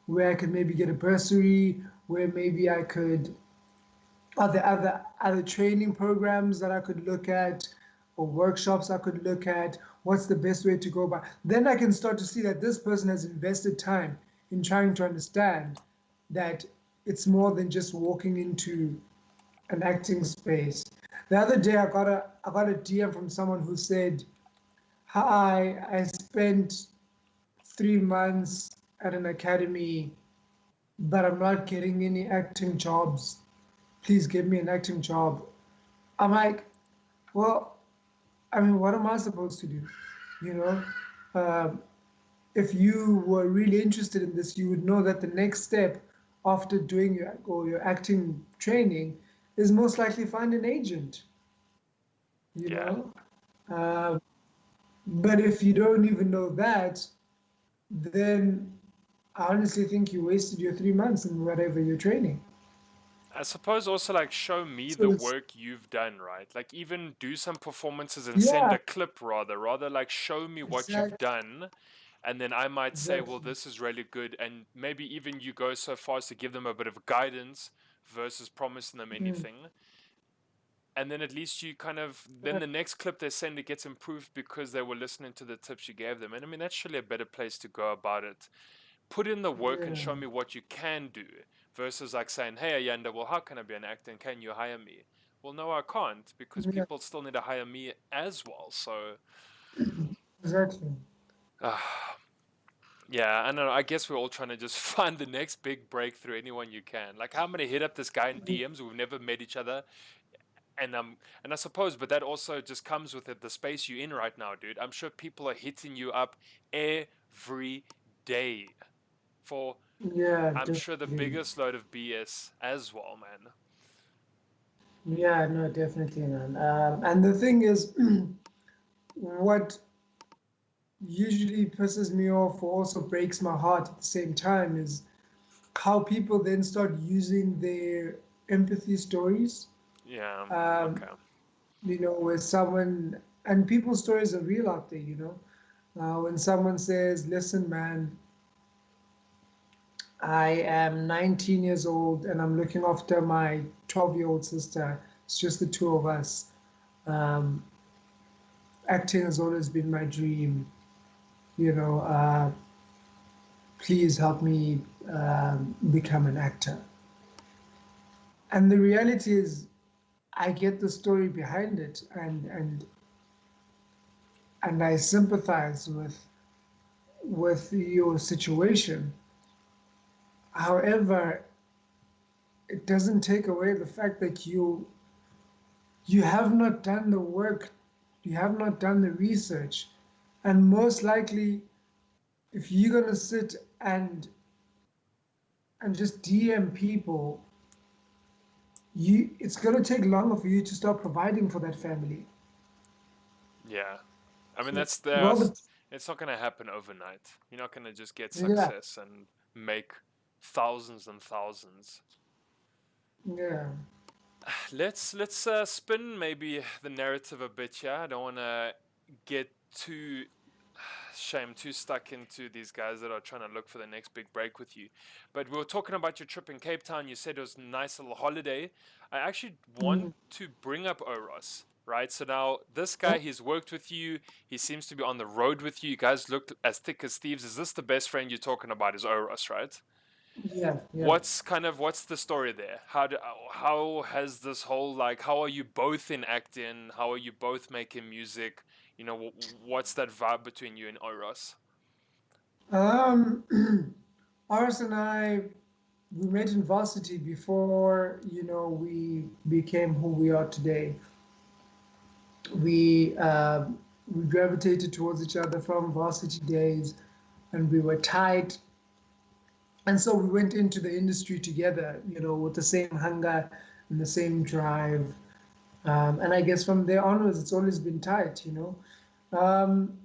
where I could maybe get a bursary, where maybe I could, are there other training programs that I could look at, or workshops I could look at? What's the best way to go about?" Then I can start to see that this person has invested time in trying to understand that it's more than just walking into an acting space. The other day, I got a DM from someone who said, "Hi, I spent 3 months at an academy, but I'm not getting any acting jobs. Please give me an acting job." I'm like, well, I mean, what am I supposed to do? You know, um, if you were really interested in this, you would know that the next step after doing your acting training is most likely find an agent. You Yeah. know, uh, but if you don't even know that, then I honestly think you wasted your 3 months in whatever you're training. I suppose also like show me So the it's work you've done, right? Like even do some performances and send yeah, a clip rather like show me what you've exactly, done, and then I might say, well, exactly. this is really good, and maybe even you go so far as to give them a bit of guidance versus promising them Mm, anything. And then at least you kind of then yeah, the next clip they send it gets improved because they were listening to the tips you gave them. And I mean that's surely a better place to go about it. Put in the work and yeah, show me what you can do versus like saying, hey Ayanda, well how can I be an actor and can you hire me? Well no I can't because yeah, people still need to hire me as well. So exactly. uh, yeah, I don't know. I guess we're all trying to just find the next big breakthrough anyone you can. Like how many hit up this guy in DMs? We've never met each other. And I suppose, but that also just comes with it, the space you're in right now, dude. I'm sure people are hitting you up every day for, Yeah, I'm sure, the definitely. biggest load of BS as well, man. Yeah, no, definitely, man. And the thing is, what usually pisses me off or also breaks my heart at the same time is how people then start using their empathy stories. Yeah. Um, Okay. where someone, and people's stories are real out there, when someone says, listen, man, I am 19 years old and I'm looking after my 12-year-old sister. It's just the two of us. Um, Acting has always been my dream. You know, please help me become an actor. And the reality is, I get the story behind it, and I sympathize with your situation. However, it doesn't take away the fact that you have not done the work, you have not done the research, and most likely, if you're gonna sit and just DM people, it's gonna take longer for you to start providing for that family. Yeah. I mean, So, that's the. well, It's not going to happen overnight. You're not going to just get yeah, success and make thousands and thousands. yeah. Let's spin maybe the narrative a bit. Yeah, I don't want to get too too stuck into these guys that are trying to look for the next big break with you. But we were talking about your trip in Cape Town. You said it was a nice little holiday. I actually want Mm. to bring up Oros. Right, so now this guy, he's worked with you. He seems to be on the road with you. You guys looked as thick as thieves. Is this the best friend you're talking about? Is Oros, right? Yeah, yeah. What's the story there? How has this whole, like, how are you both in acting? How are you both making music? What's that vibe between you and Oros? Um, Aris and I, we met in varsity before, we became who we are today. We uh, we gravitated towards each other from varsity days, and we were tight. And so we went into the industry together, with the same hunger and the same drive. And I guess from there onwards, it's always been tight. Um,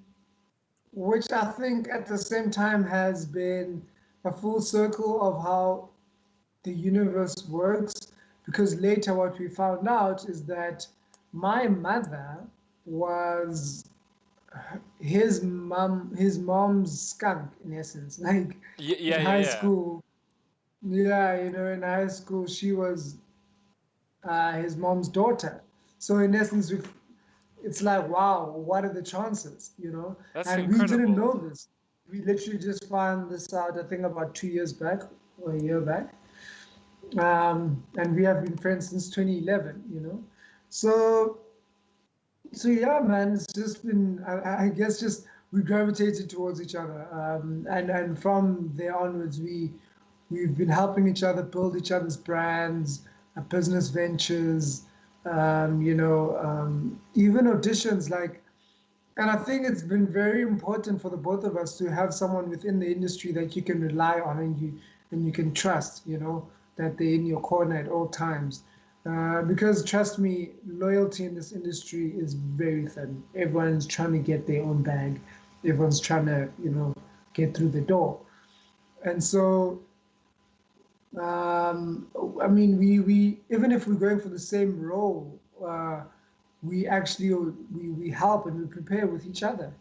which I think at the same time has been a full circle of how the universe works. Because later, what we found out is that my mother was his mom's skunk, in essence. Like in Yeah, yeah, high yeah. school, yeah, in high school, she was his mom's daughter. So in essence, it's like, wow, what are the chances? That's And we didn't incredible. know this. We literally just found this out, I think, about 2 years back or a year back. And we have been friends since 2011. So, so yeah, man, it's just been, I guess, just we gravitated towards each other. And from there onwards, we've been helping each other build each other's brands, business ventures, even auditions. Like, and I think it's been very important for the both of us to have someone within the industry that you can rely on and you can trust. That they're in your corner at all times. Because trust me, loyalty in this industry is very thin. Everyone's trying to get their own bag. Everyone's trying to, get through the door. And so I mean, we even if we're going for the same role, we actually we help and we prepare with each other.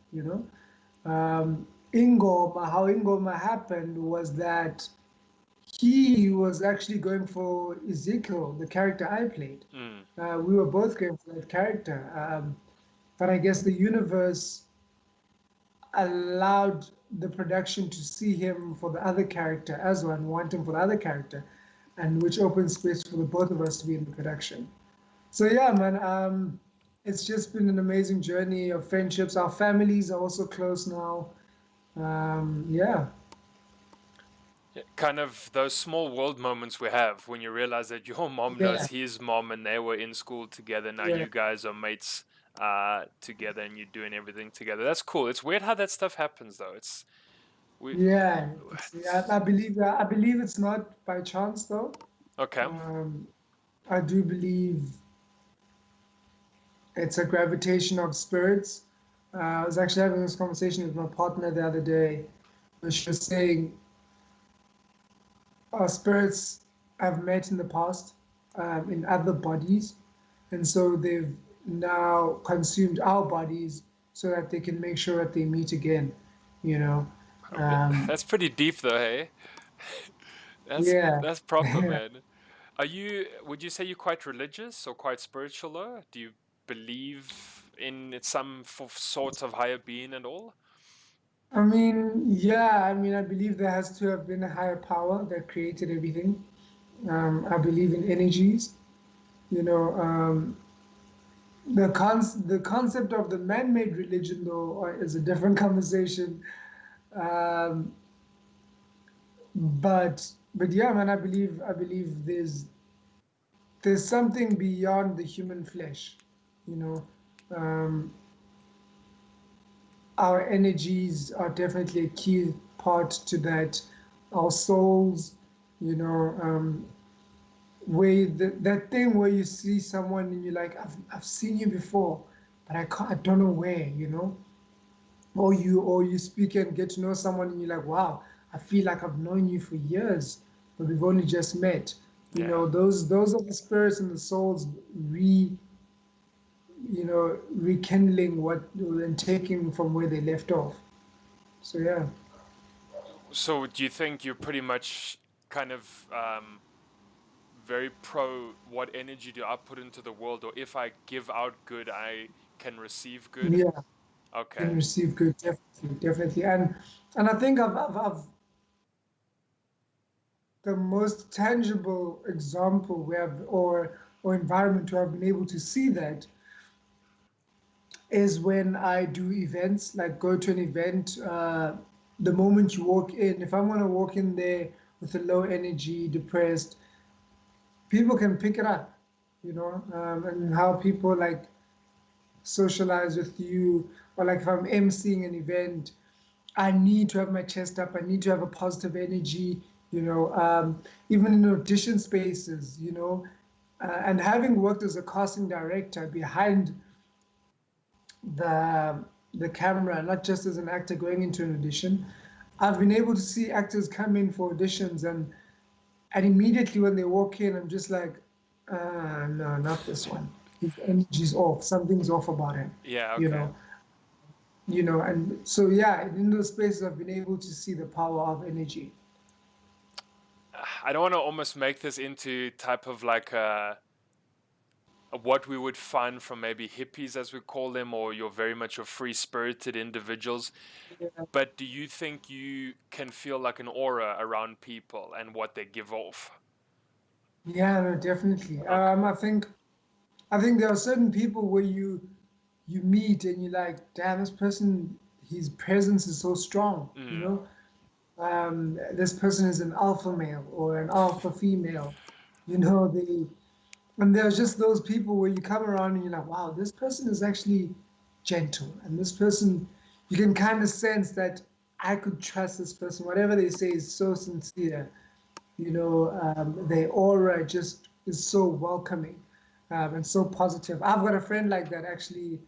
How Ingoma happened was that he was actually going for Ezekiel, the character I played. Mm. We were both going for that character, but I guess the universe allowed the production to see him for the other character as well and want him for the other character, and which opened space for the both of us to be in the production. So yeah, man, it's just been an amazing journey of friendships. Our families are also close now. Yeah, Yeah, kind of those small world moments we have when you realize that your mom knows yeah, his mom and they were in school together. Now yeah, you guys are mates together and you're doing everything together. That's cool. It's weird how that stuff happens though. We yeah. I believe it's not by chance though. okay. Um, I do believe it's a gravitation of spirits. I was actually having this conversation with my partner the other day, where she was saying our spirits have met in the past in other bodies, and so they've now consumed our bodies so that they can make sure that they meet again. You know, um, That's pretty deep though, hey? That's yeah, that's proper, yeah. man. Would you say you're quite religious or quite spiritual though? Do you believe in some sort of higher being and all? I mean, yeah. I mean, I believe there has to have been a higher power that created everything. I believe in energies. You know, the concept of the man-made religion, though, is a different conversation. Um, but yeah, man, I believe there's something beyond the human flesh. You know, um, our energies are definitely a key part to that. Our souls, you know, that thing where you see someone and you're like, I've seen you before, but I don't know where, you know. Or you speak and get to know someone and you're like, wow, I feel like I've known you for years, but we've only just met. You Yeah. know, those are the spirits and the souls rekindling what and taking from where they left off. So yeah. So do you think you're pretty much kind of very pro what energy do I put into the world, or if I give out good, I can receive good? Yeah, Okay. can receive good, definitely, definitely. And I think I've the most tangible example we have or environment where I've been able to see that is when I do events, like go to an event. The moment you walk in, if I'm going to walk in there with a low energy, depressed, people can pick it up, and how people like socialize with you, or like if I'm emceeing an event, I need to have my chest up. I need to have a positive energy, you know, even in audition spaces, and having worked as a casting director behind the the camera, not just as an actor going into an audition, I've been able to see actors come in for auditions, and immediately when they walk in, I'm just like, no, not this one. His energy's off. Something's off about him, Yeah, you okay. know. And so yeah, in those spaces, I've been able to see the power of energy. I don't want to almost make this into type of like what we would find from maybe hippies, as we call them, or you're very much a free spirited individuals. Yeah, But do you think you can feel like an aura around people and what they give off? yeah, no, definitely. Okay. I think there are certain people where you meet and you're like, damn, this person, his presence is so strong, Mm. this person is an alpha male or an alpha female, you know, they and there's just those people where you come around and you're like, wow, this person is actually gentle, and this person, you can kind of sense that I could trust this person. Whatever they say is so sincere. Their aura just is so welcoming, and so positive. I've got a friend like that actually,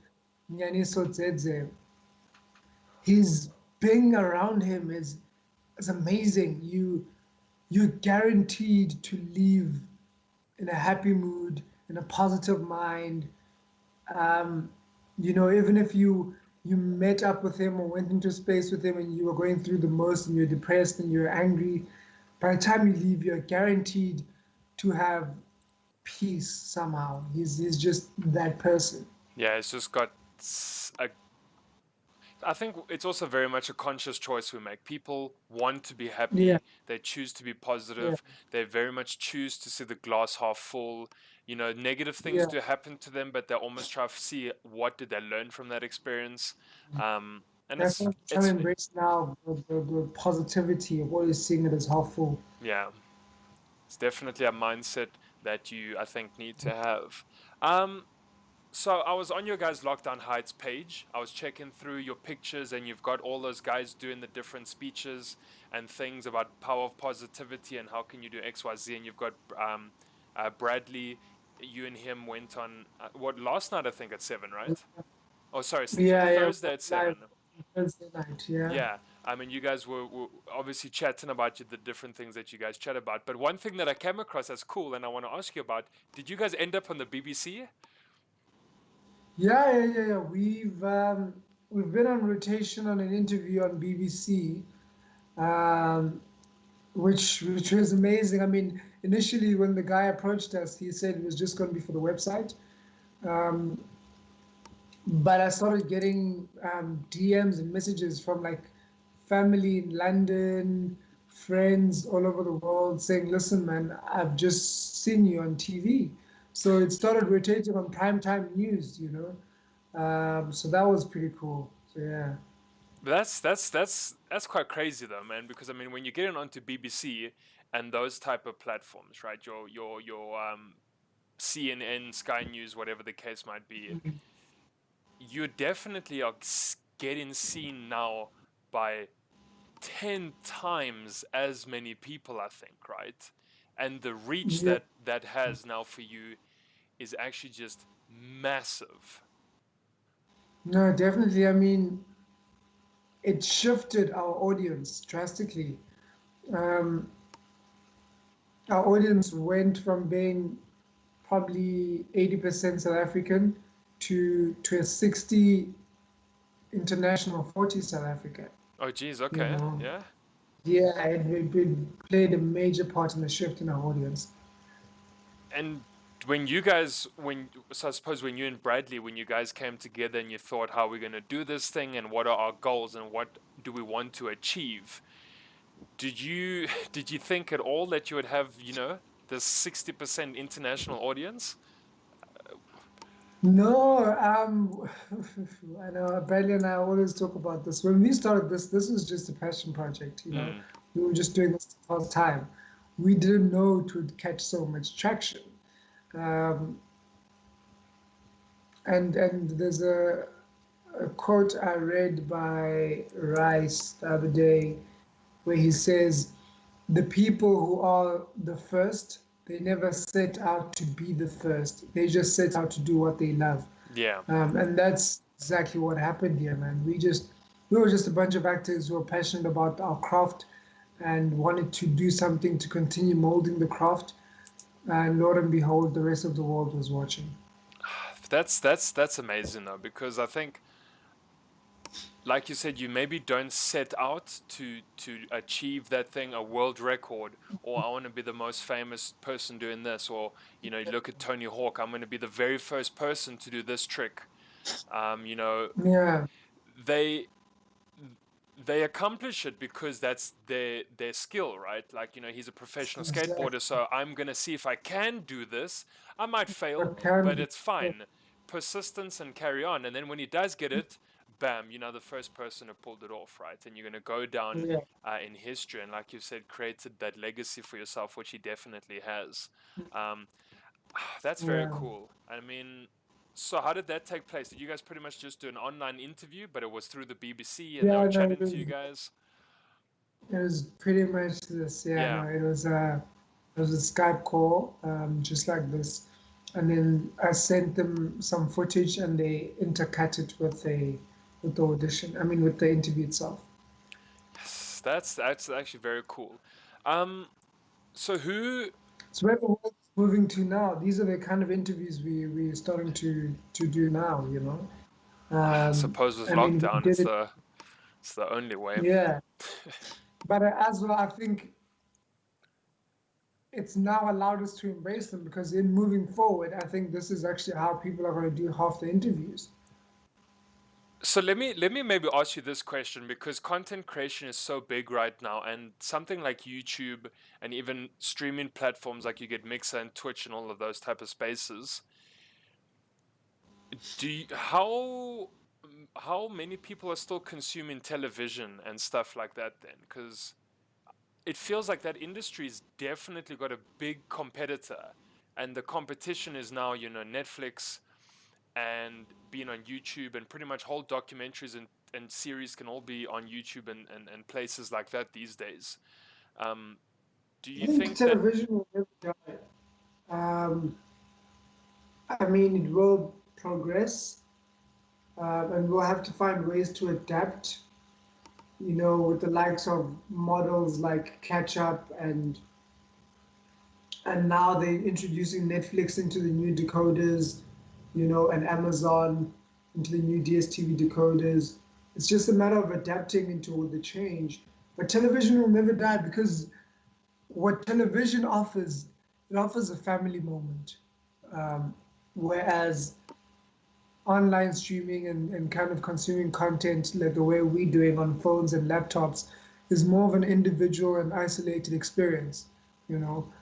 Nyaniso Dzedze. His being around him is amazing. You're guaranteed to leave in a happy mood, in a positive mind. Um, even if you met up with him or went into space with him and you were going through the most and you're depressed and you're angry, by the time you leave, you're guaranteed to have peace somehow. He's just that person. Yeah, it's just got a I think it's also very much a conscious choice we make. People want to be Yeah, happy, they choose to be yeah, positive, they very much choose to see the glass half full. Negative things yeah. do happen to them, but they almost try to see what did they learn from that experience. And That's it's what I'm trying to it's embrace now, the positivity of always seeing it as helpful. yeah, it's definitely a mindset that you I think need to have. Um, So I was on your guys' Lockdown Heights page. I was checking through your pictures, and you've got all those guys doing the different speeches and things about power of positivity and how can you do X, Y, Z. And you've got Bradley. You and him went on what last night, I think, at 7, right? Oh, sorry, Yeah, yeah, Thursday at live 7. Thursday night. Yeah. Yeah, I mean, you guys were obviously chatting about the different things that you guys chat about. But one thing that I came across as cool, and I want to ask you about, did you guys end up on the BBC? Yeah, yeah, yeah, yeah. We've been on rotation on an interview on BBC, um, which was amazing. I mean, initially when the guy approached us, he said it was just going to be for the website. Um, but I started getting DMs and messages from like family in London, friends all over the world saying, "Listen, man, I've just seen you on TV." So it started rotating on primetime news, you know. So that was pretty cool. So yeah, But that's quite crazy though, man. Because I mean, when you're getting onto BBC and those type of platforms, right? Your CNN, Sky News, whatever the case might be, you definitely are getting seen now by 10 times as many people, I think, right? And the reach yeah, that has now for you is actually just massive. no, definitely. I mean, it shifted our audience drastically. Um, our audience went from being probably 80% South African to a 60 international, 40 South Africa. Oh, geez, You okay, know, yeah. yeah, it played a major part in the shift in our audience. And when you guys, so I suppose when you and Bradley, when you guys came together and you thought, how are we going to do this thing and what are our goals and what do we want to achieve? Did you did you think at all that you would have, this 60% international audience? No, I know Bradley and I always talk about this. When we started this was just a passion project, you know. Mm, We were just doing this for the first time. We didn't know it would catch so much traction. Um, and there's a quote I read by Rice the other day where he says, "The people who are the first, they never set out to be the first. They just set out to do what they love." yeah. And that's exactly what happened here, man. We were just a bunch of actors who were passionate about our craft and wanted to do something to continue molding the craft. And Lord and behold, the rest of the world was watching. That's amazing though, because I think, like you said, you maybe don't set out to achieve that thing, a world record, or I want to be the most famous person doing this, or you look at Tony Hawk, I'm going to be the very first person to do this trick. Um, you know, Yeah, they they accomplish it because that's their skill, right? Like, he's a professional exactly. skateboarder, so I'm gonna see if I can do this. I might fail, What can but be. it's fine. Persistence and carry on. And then when he does get it, bam, the first person who pulled it off, right? And you're gonna go down Yeah, in history, and like you said, created that legacy for yourself, which he definitely has. Um, that's very yeah, cool. I mean, so how did that take place? Did you guys pretty much just do an online interview, but it was through the BBC and they were yeah. No, chatting to you guys? it was pretty much this. Yeah, no, Yeah. it was a Skype call, just like this, and then I sent them some footage, and they intercut it with the audition. I mean, with the interview itself. Yes, that's actually very cool. Um, so who, So where the world's moving to now, these are the kind of interviews we're starting to do now, you know. I suppose with I mean, we lockdown, did it, it's the only way. yeah. But as well, I think it's now allowed us to embrace them because in moving forward, I think this is actually how people are going to do half the interviews. So let me maybe ask you this question because content creation is so big right now, and something like YouTube and even streaming platforms like you get Mixer and Twitch and all of those type of spaces. How many people are still consuming television and stuff like that then? Because it feels like that industry's definitely got a big competitor, and the competition is now, Netflix and being on YouTube, and pretty much whole documentaries and series can all be on YouTube and places like that these days. Um, do I you think think that? television will never die. Um, I mean, it will progress, and we'll have to find ways to adapt. With the likes of models like Catch Up, and now they're introducing Netflix into the new decoders, and Amazon into the new DSTV decoders. It's just a matter of adapting into all the change. But television will never die because what television offers, it offers a family moment. Um, Whereas online streaming and kind of consuming content like the way we're doing on phones and laptops is more of an individual and isolated experience. You know,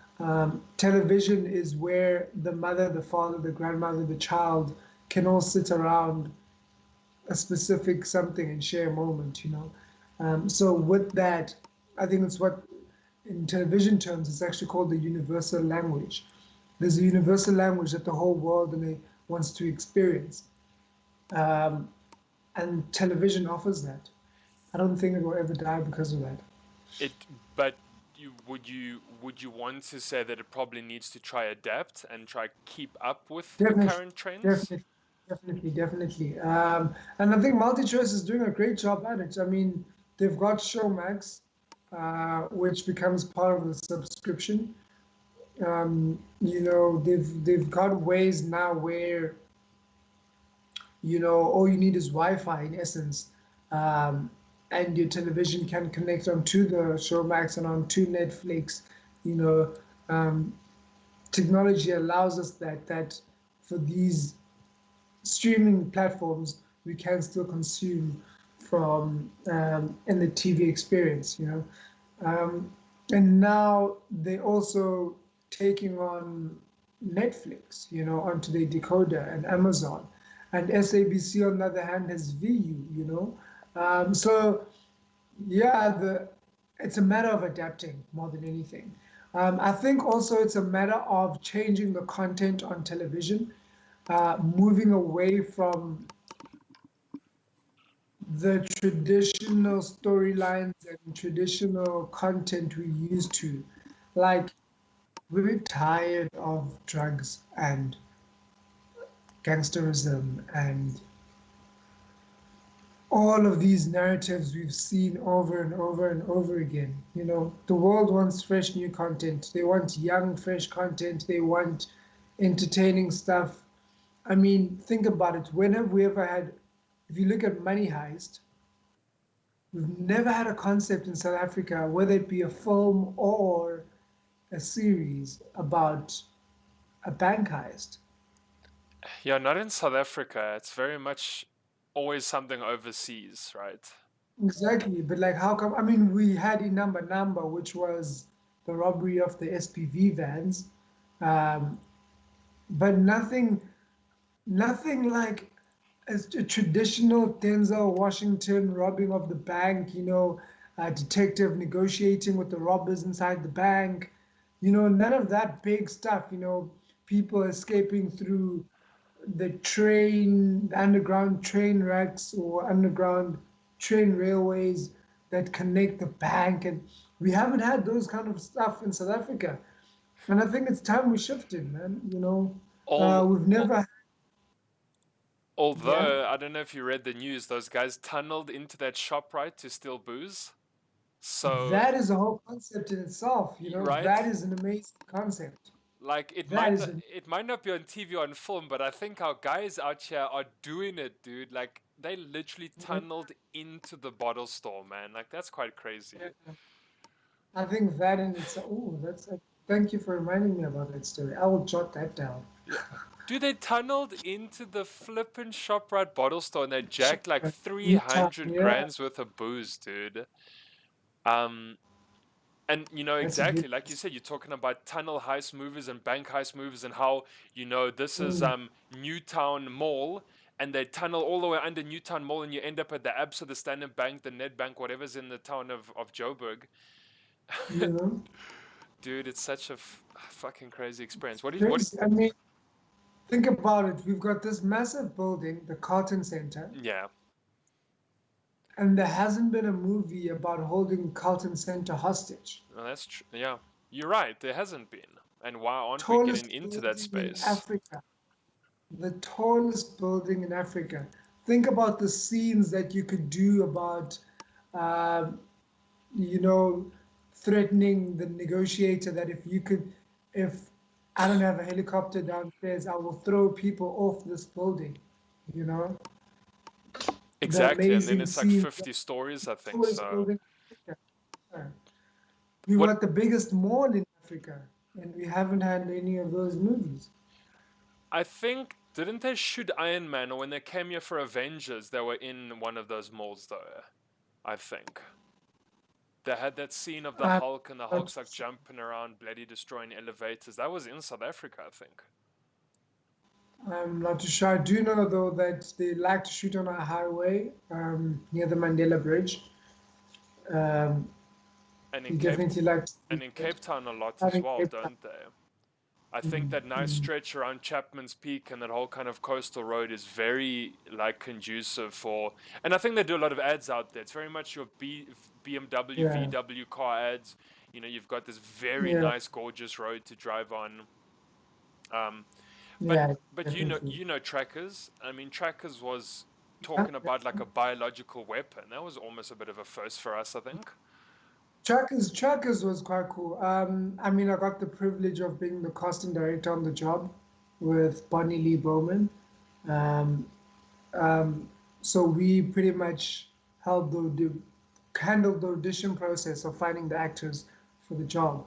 television is where the mother, the father, the grandmother, the child can all sit around a specific something and share a moment. So with that, I think it's what in television terms it's actually called the universal language. There's a universal language that the whole world wants to experience. Um, and television offers that. I don't think it will ever die because of that. It, but would you want to say that it probably needs to try adapt and try keep up with the Definitely, current trends? definitely, definitely. And I think MultiChoice is doing a great job at it. I mean, they've got Showmax, which becomes part of the subscription. They've got ways now where all you need is Wi-Fi in essence, um, and your television can connect onto the Showmax and onto Netflix. You know, um, Technology allows us that for these streaming platforms we can still consume from in the TV experience. And now they also taking on Netflix, onto their decoder and Amazon, and SABC on the other hand has VU, so yeah, it's a matter of adapting more than anything. I think also it's a matter of changing the content on television, moving away from the traditional storylines and traditional content we used to. Like, we're tired of drugs and gangsterism and all of these narratives we've seen over and over and over again. The world wants fresh new content. They want young, fresh content. They want entertaining stuff. I mean, think about it. When have we ever had, if you look at Money Heist, we've never had a concept in South Africa, whether it be a film or a series about a bank heist. Yeah, not in South Africa. It's very much always something overseas, right? Exactly, but like, how come? I mean, we had in number, which was the robbery of the SPV vans, um, but nothing like a traditional Denzel Washington robbing of the bank. A detective negotiating with the robbers inside the bank. None of that big stuff. People escaping through the underground train racks or underground train railways that connect the bank. And we haven't had those kind of stuff in South Africa. And I think it's time we shifted, man. All, We've never, yeah, although I don't know if you read the news, those guys tunneled into that shop right to steal booze. So, that is a whole concept in itself. right? That is an amazing concept. Like it That might is not, it might not be on TV or on film, but I think our guys out here are doing it, dude. Like they literally tunneled into the bottle store, man. Like that's quite crazy. I think that in itself. Oh, thank you for reminding me about that story. I will jot that down. Yeah. Dude, they tunneled into the flippin' ShopRite bottle store and they jacked like Anytime, 300 yeah, grands worth of booze, dude. Um, and that's a good. exactly like you said, you're talking about tunnel heist movies and bank heist movies and how this is Mm, Newtown Mall and they tunnel all the way under Newtown Mall and you end up at the Absa, the Standard Bank, the Nedbank, whatever's in the town of Joburg. you know, Dude, it's such a fucking crazy experience. What? crazy. I mean, think about it. We've got this massive building, the Carlton Center, Yeah, and there hasn't been a movie about holding Carlton Center hostage. well, that's true. Yeah, you're right. There hasn't been. And why aren't we getting Tallest into that building in space? Africa. The tallest building in Africa. think about the scenes that you could do about, um, you know, threatening the negotiator that if I don't have a helicopter downstairs, I will throw people off this building. You know, the Exactly, and then amazing it's like scenes, the 50 stories, I think. tallest So building in Africa. We what got the biggest mall in Africa, and we haven't had any of those movies. I think, didn't they shoot Iron Man, or when they came here for Avengers, they were in one of those malls though. I think they had that scene of the I'm Hulk, and the not, Hulk's like jumping around, bloody destroying elevators. That was in South Africa, I think. I'm not too sure. I do know though that they like to shoot on a highway near the Mandela Bridge. Um, And in he definitely likes to do and in that. Cape Town a lot I as think well, Cape Town. don't they? I think Mm, that nice mm, stretch around Chapman's Peak and that whole kind of coastal road is very like conducive for, and I think they do a lot of ads out there. It's very much your BMW, yeah, VW car ads. You know, you've got this very yeah, nice, gorgeous road to drive on. Um, but yeah, definitely. you know Trackers. I mean, Trackers was Yeah. talking about like a biological weapon. That was almost a bit of a first for us, I think. Trackers was quite cool. I mean, I got the privilege of being the casting director on the job with Bonnie Lee Bowman. Um, um, so we pretty much held handled the audition process of finding the actors for the job.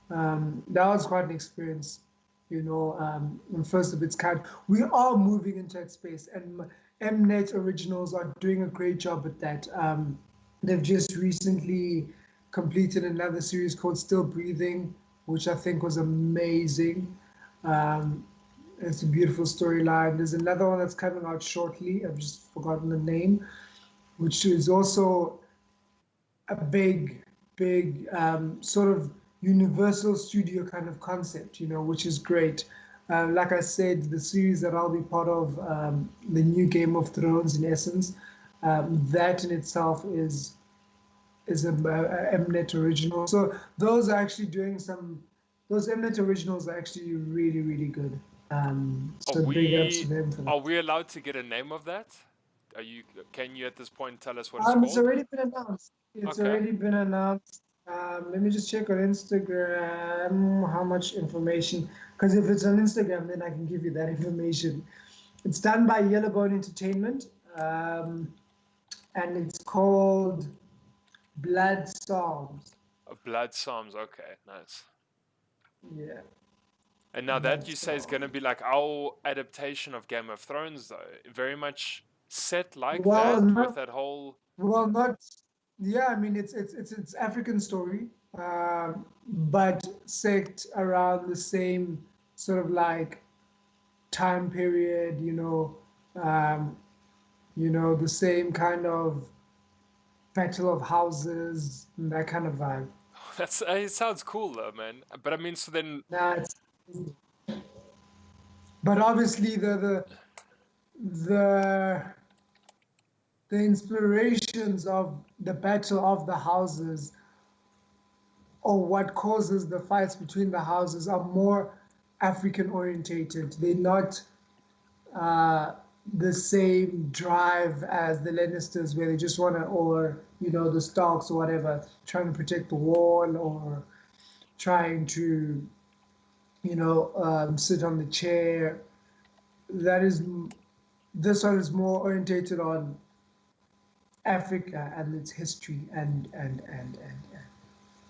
That was quite an experience, and first of its kind. We are moving into that space, and Mnet Originals are doing a great job at that. They've just recently completed another series called Still Breathing, which I think was amazing. Um, it's a beautiful storyline. There's another one that's coming out shortly. I've just forgotten the name, which is also a big sort of Universal Studio kind of concept, which is great. Like I said, the series that I'll be part of, the new Game of Thrones, in essence, that in itself is a Mnet original. So those are actually doing some. Those Mnet originals are actually really really good. Are So big ups to them for that. are we allowed to get a name of that? Are you can you at this point tell us what it's It's called? already been announced. It's Okay. already been announced. Let me just check on Instagram how much information. Because if it's on Instagram, then I can give you that information. It's done by Yellowbone Entertainment, and it's called Blood Psalms. Blood Psalms. Okay, nice. Yeah, And now that Blood you say is going to be Psalms. like our adaptation of Game of Thrones, though, very much set like Well, that with not that whole. well, not. Yeah, I mean it's African story, but set around the same sort of like time period, um, the same kind of battle of houses and that kind of vibe. That's it sounds cool though, man. But I mean, so then Now but obviously the the inspirations of the battle of the houses or what causes the fights between the houses are more African orientated. They're not uh, the same drive as the Lannisters, where they just want to, or the Starks or whatever, trying to protect the wall or trying to, sit on the chair. That is, this one is more orientated on Africa and its history and.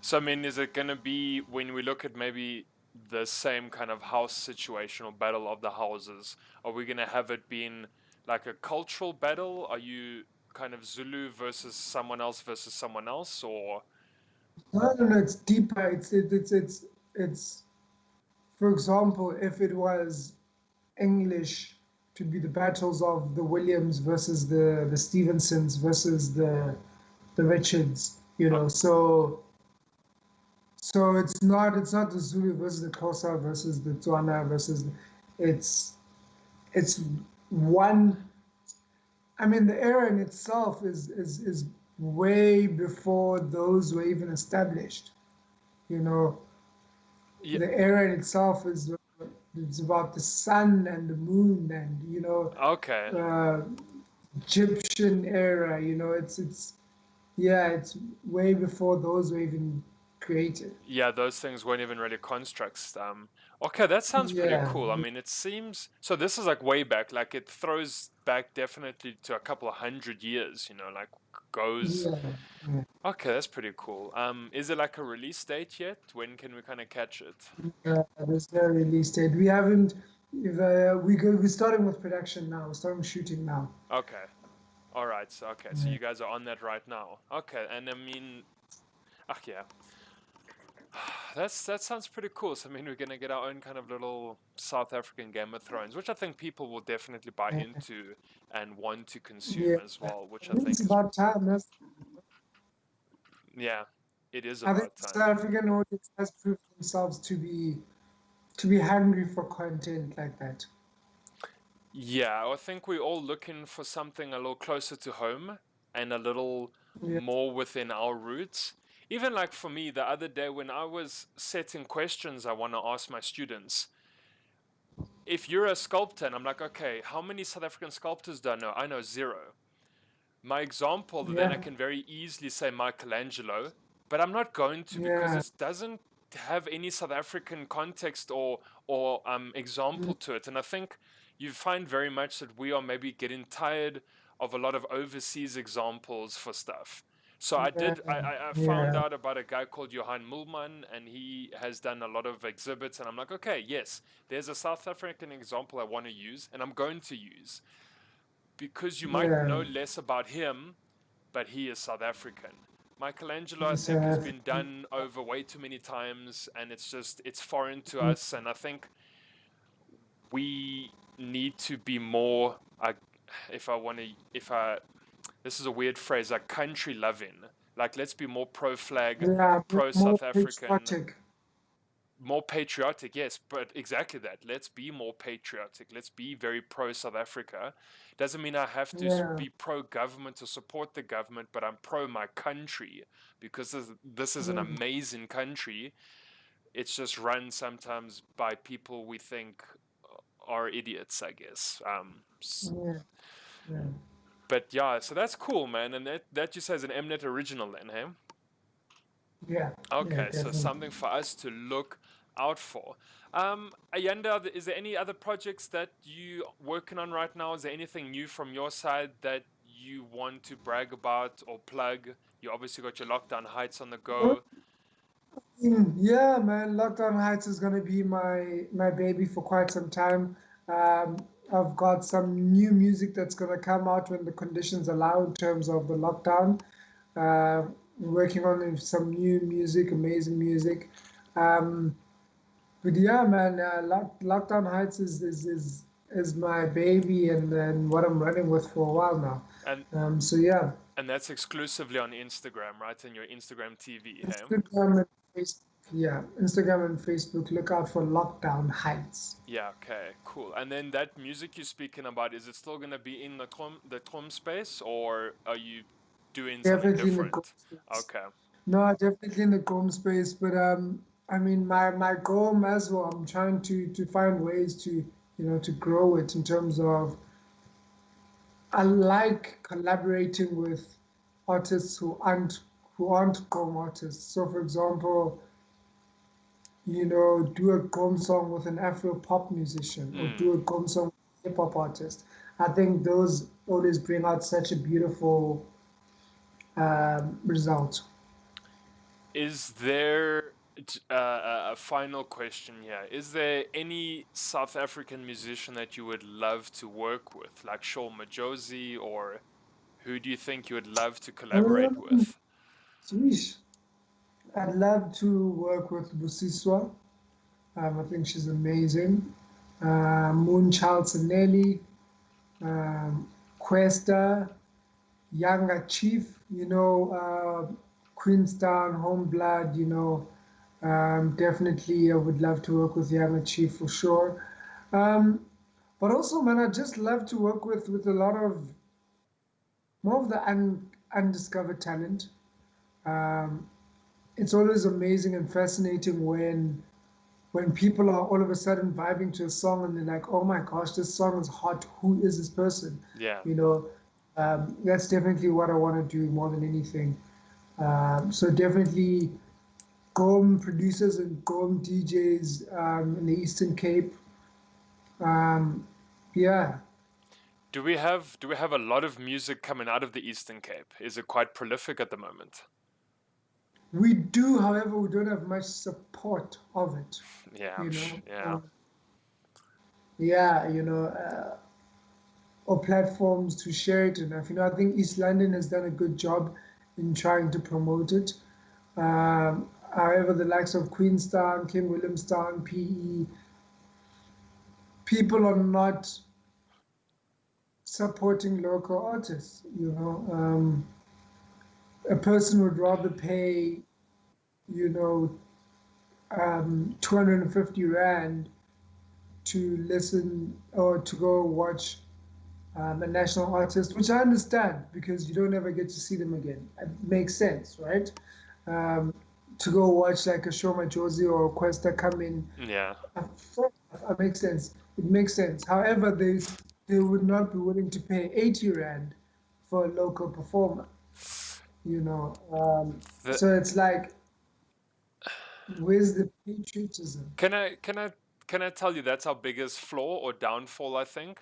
so I mean, is it going to be when we look at maybe the same kind of house situation or battle of the houses? Are we going to have it being like a cultural battle? Are you kind of Zulu versus someone else, or No, no, no, it's deeper. It's. For example, if it was English to be the battles of the Williams versus the Stevensons versus the Richards, uh, so it's not the Zulu versus the Xhosa versus the Tswana versus it's it's one. I mean, the era in itself is way before those were even established. You know, yeah, the era in itself is it's about the sun and the moon and okay. uh, Egyptian era. Yeah, it's way before those were even created. Yeah, those things weren't even really constructs. Okay, that sounds pretty Yeah, cool. I mean, it seems so. This is like way back. Like it throws back definitely to a couple of 100 years. Like goes. yeah, yeah. Okay, that's pretty cool. Is it like a release date yet? When can we kind of catch it? There's no release date. We haven't. If we're starting with production now. We're starting shooting now. Okay, all right. So okay, so Yeah, you guys are on that right now. Okay, and I mean, yeah. That sounds pretty cool. So I mean, we're gonna get our own kind of little South African Game of Thrones, which I think people will definitely buy yeah, into and want to consume yeah. as well, which I I think it's think is, about time. yeah, it is I think about the time. South African audience has proved themselves to be hungry for content like that. Yeah, I think we're all looking for something a little closer to home and a little Yeah, more within our roots. Even like for me, the other day when I was setting questions I want to ask my students, if you're a sculptor, and I'm like, okay, how many South African sculptors do I know? I know zero. My example, then I yeah, can very easily say Michelangelo, but I'm not going to because yeah, it doesn't have any South African context or example mm, to it. And I think you find very much that we are maybe getting tired of a lot of overseas examples for stuff. So I yeah, did. I found yeah, out about a guy called Johan Mulman, and he has done a lot of exhibits. And I'm like, okay, yes, there's a South African example I want to use, and I'm going to use because you might yeah. know less about him, but he is South African. Michelangelo, I The think, has South been African. done over way too many times, and it's foreign to us. And I think we need to be more. If I want to, if I, this is a weird phrase, like country loving. Like let's be more pro flag, Yeah, pro more South African, patriotic. more patriotic, yes, but exactly that. Let's be more patriotic. Let's be very pro South Africa. Doesn't mean I have to Yeah, be pro government or support the government, but I'm pro my country because this is an mm, amazing country. It's just run sometimes by people we think are idiots, I guess. yeah, yeah, But yeah, so that's cool, man. And that you say is an Mnet original then, hey? yeah, yeah, Okay, so definitely. something for us to look out for. Ayanda, is there any other projects that you working on right now? Is there anything new from your side that you want to brag about or plug? You obviously got your Lockdown Heights on the go. Yeah, man, Lockdown Heights is gonna be my baby for quite some time. I've got some new music that's gonna come out when the conditions allow in terms of the lockdown. Uh, Working on some new music, amazing music. Um, but yeah, man, Lockdown Heights is my baby and what I'm running with for a while now. And So yeah, and that's exclusively on Instagram, right? In your Instagram TV, hey? Instagram and Facebook. Yeah, Instagram and Facebook. Look out for Lockdown Heights. Yeah, okay, cool. And then that music you're speaking about, is it still gonna be in the Trom space or are you doing something Definitely in the Chrome different? space. Okay. No, definitely in the Chrome space. But I mean, my goal as well. I'm trying to find ways to grow it in terms of I like collaborating with artists who aren't Chrome artists. So, for example, do a Gqom song with an Afro pop musician or do Mm. a Gqom song with a hip hop artist. I think those always bring out such a beautiful result. Is there a final question here? Is there any South African musician that you would love to work with, like Shaw Majosi, or who do you think you would love to collaborate Um, with? Sheesh. I'd love to work with Busiswa. I think she's amazing. Moonchild Sanelli, Questa, Younger Chief, Queenstown, Homeblood, definitely I would love to work with Younger Chief for sure. Um, but also, man, I just love to work with a lot of more of the undiscovered talent. Um, it's always amazing and fascinating when people are all of a sudden vibing to a song and they're like, oh my gosh, this song is hot. Who is this person? Yeah. You know, That's definitely what I want to do more than anything. So definitely Gom producers and Gom DJs in the Eastern Cape. Um, yeah, Do we have a lot of music coming out of the Eastern Cape? Is it quite prolific at the moment? we do. However, we don't have much support of it. Yeah, You know, yeah. yeah, or platforms to share it enough. I think East London has done a good job in trying to promote it. However, the likes of Queenstown, King Williamstown, PE, people are not supporting local artists. A person would rather pay, you know, 250 Rand to listen or to go watch a national artist, which I understand because you don't ever get to see them again. It makes sense, right? Um, to go watch like a Shoma Josie or a Questa come in, Yeah. it makes sense. It makes sense. However, they would not be willing to pay 80 Rand for a local performer, you know. The, So it's like, where's the patriotism? can I tell you that's our biggest flaw or downfall, I think?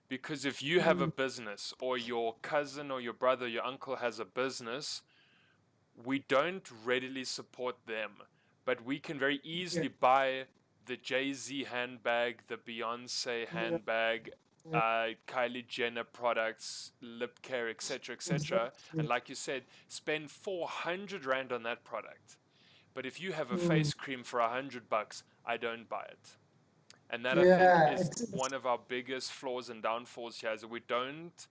Because if you have a Mm, business or your cousin or your brother, your uncle has a business, we don't readily support them, but we can very yeah, easily buy the Jay-Z handbag, the Beyonce yeah, handbag, yeah, Kylie Jenner products, lip care, etc., etc. And exactly. like you said, spend 400 Rand on that product. But if you have a Mm, face cream for $100, I don't buy it. And that I think yeah, is one of our biggest flaws and downfalls here is that we don't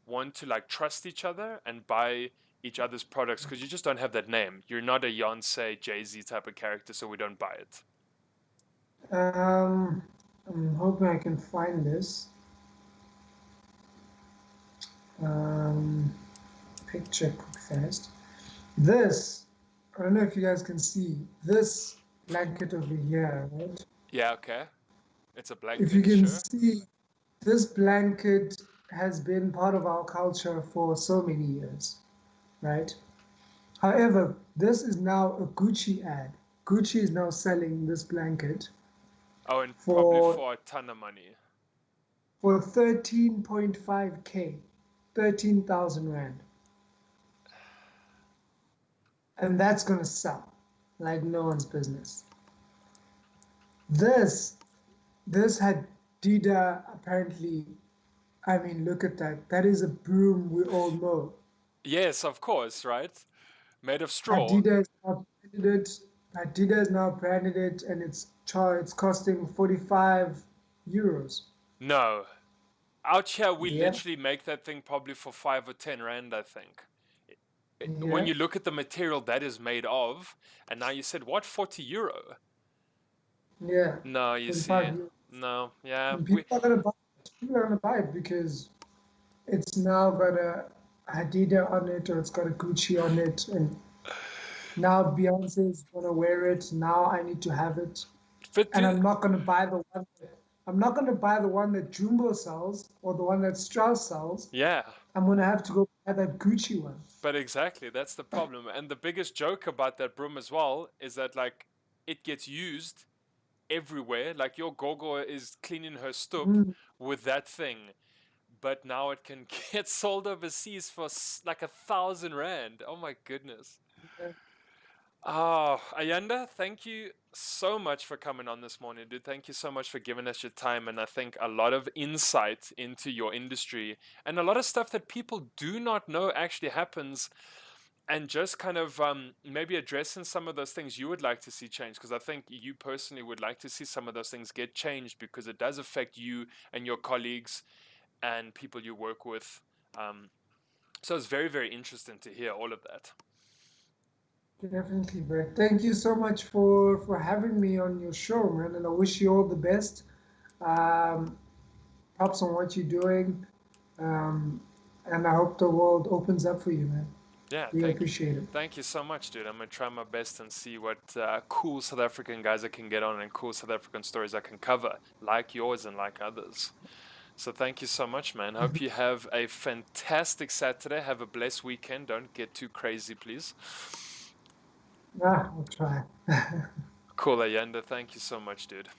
want to like trust each other and buy each other's products because you just don't have that name. You're not a Beyonce, Jay-Z type of character, so we don't buy it. um, I'm hoping I can find this um, picture quick fast. This, I don't know if you guys can see this blanket over here, right? Yeah, okay. It's a If you blanket, can sure. see, this blanket has been part of our culture for so many years, right? However, this is now a Gucci ad. Gucci is now selling this blanket Oh, and probably for for a ton of money. 13.5K, 13,000 Rand. And that's gonna sell like no one's business. This this had Dida apparently. I mean, look at that. That is a broom we all know. Yes, of course, right? Made of straw. Adidas now branded it. Adidas now branded it, and it's costing 45 euros. No. Out here, we Yeah, literally make that thing probably for 5 or 10 Rand, I think. When yeah, you look at the material that is made of, and now you said, what, 40 euro? yeah. No, you 45 see. euros. No, yeah, And we people are gonna buy it. People are gonna buy it because it's now got a Adidas on it, or it's got a Gucci on it, and now Beyonce is gonna wear it. Now I need to have it, but and do I'm not gonna buy the one that Jumbo sells or the one that Strauss sells. yeah, I'm gonna have to go buy that Gucci one. but exactly, that's the problem. And the biggest joke about that broom as well is that like it gets used everywhere. Like your gogo is cleaning her stoop Mm, with that thing, but now it can get sold overseas for like 1,000 Rand. Oh my goodness. yeah, Oh, Ayanda, thank you so much for coming on this morning, dude. Thank you so much for giving us your time and I think a lot of insight into your industry and a lot of stuff that people do not know actually happens and just kind of maybe addressing some of those things you would like to see change because I think you personally would like to see some of those things get changed because it does affect you and your colleagues and people you work with. Um, so it's very, very interesting to hear all of that. definitely, Brett. Thank you so much for having me on your show, man. And I wish you all the best. Um, Props on what you're doing. Um, and I hope the world opens up for you, man. Yeah, Really appreciate it. thank you so much, dude. I'm gonna try my best and see what cool South African guys I can get on and cool South African stories I can cover, like yours and like others. So thank you so much, man. Hope you have a fantastic Saturday. Have a blessed weekend. Don't get too crazy, please. Ah, I'll try. Cool, Ayanda. Thank you so much, dude.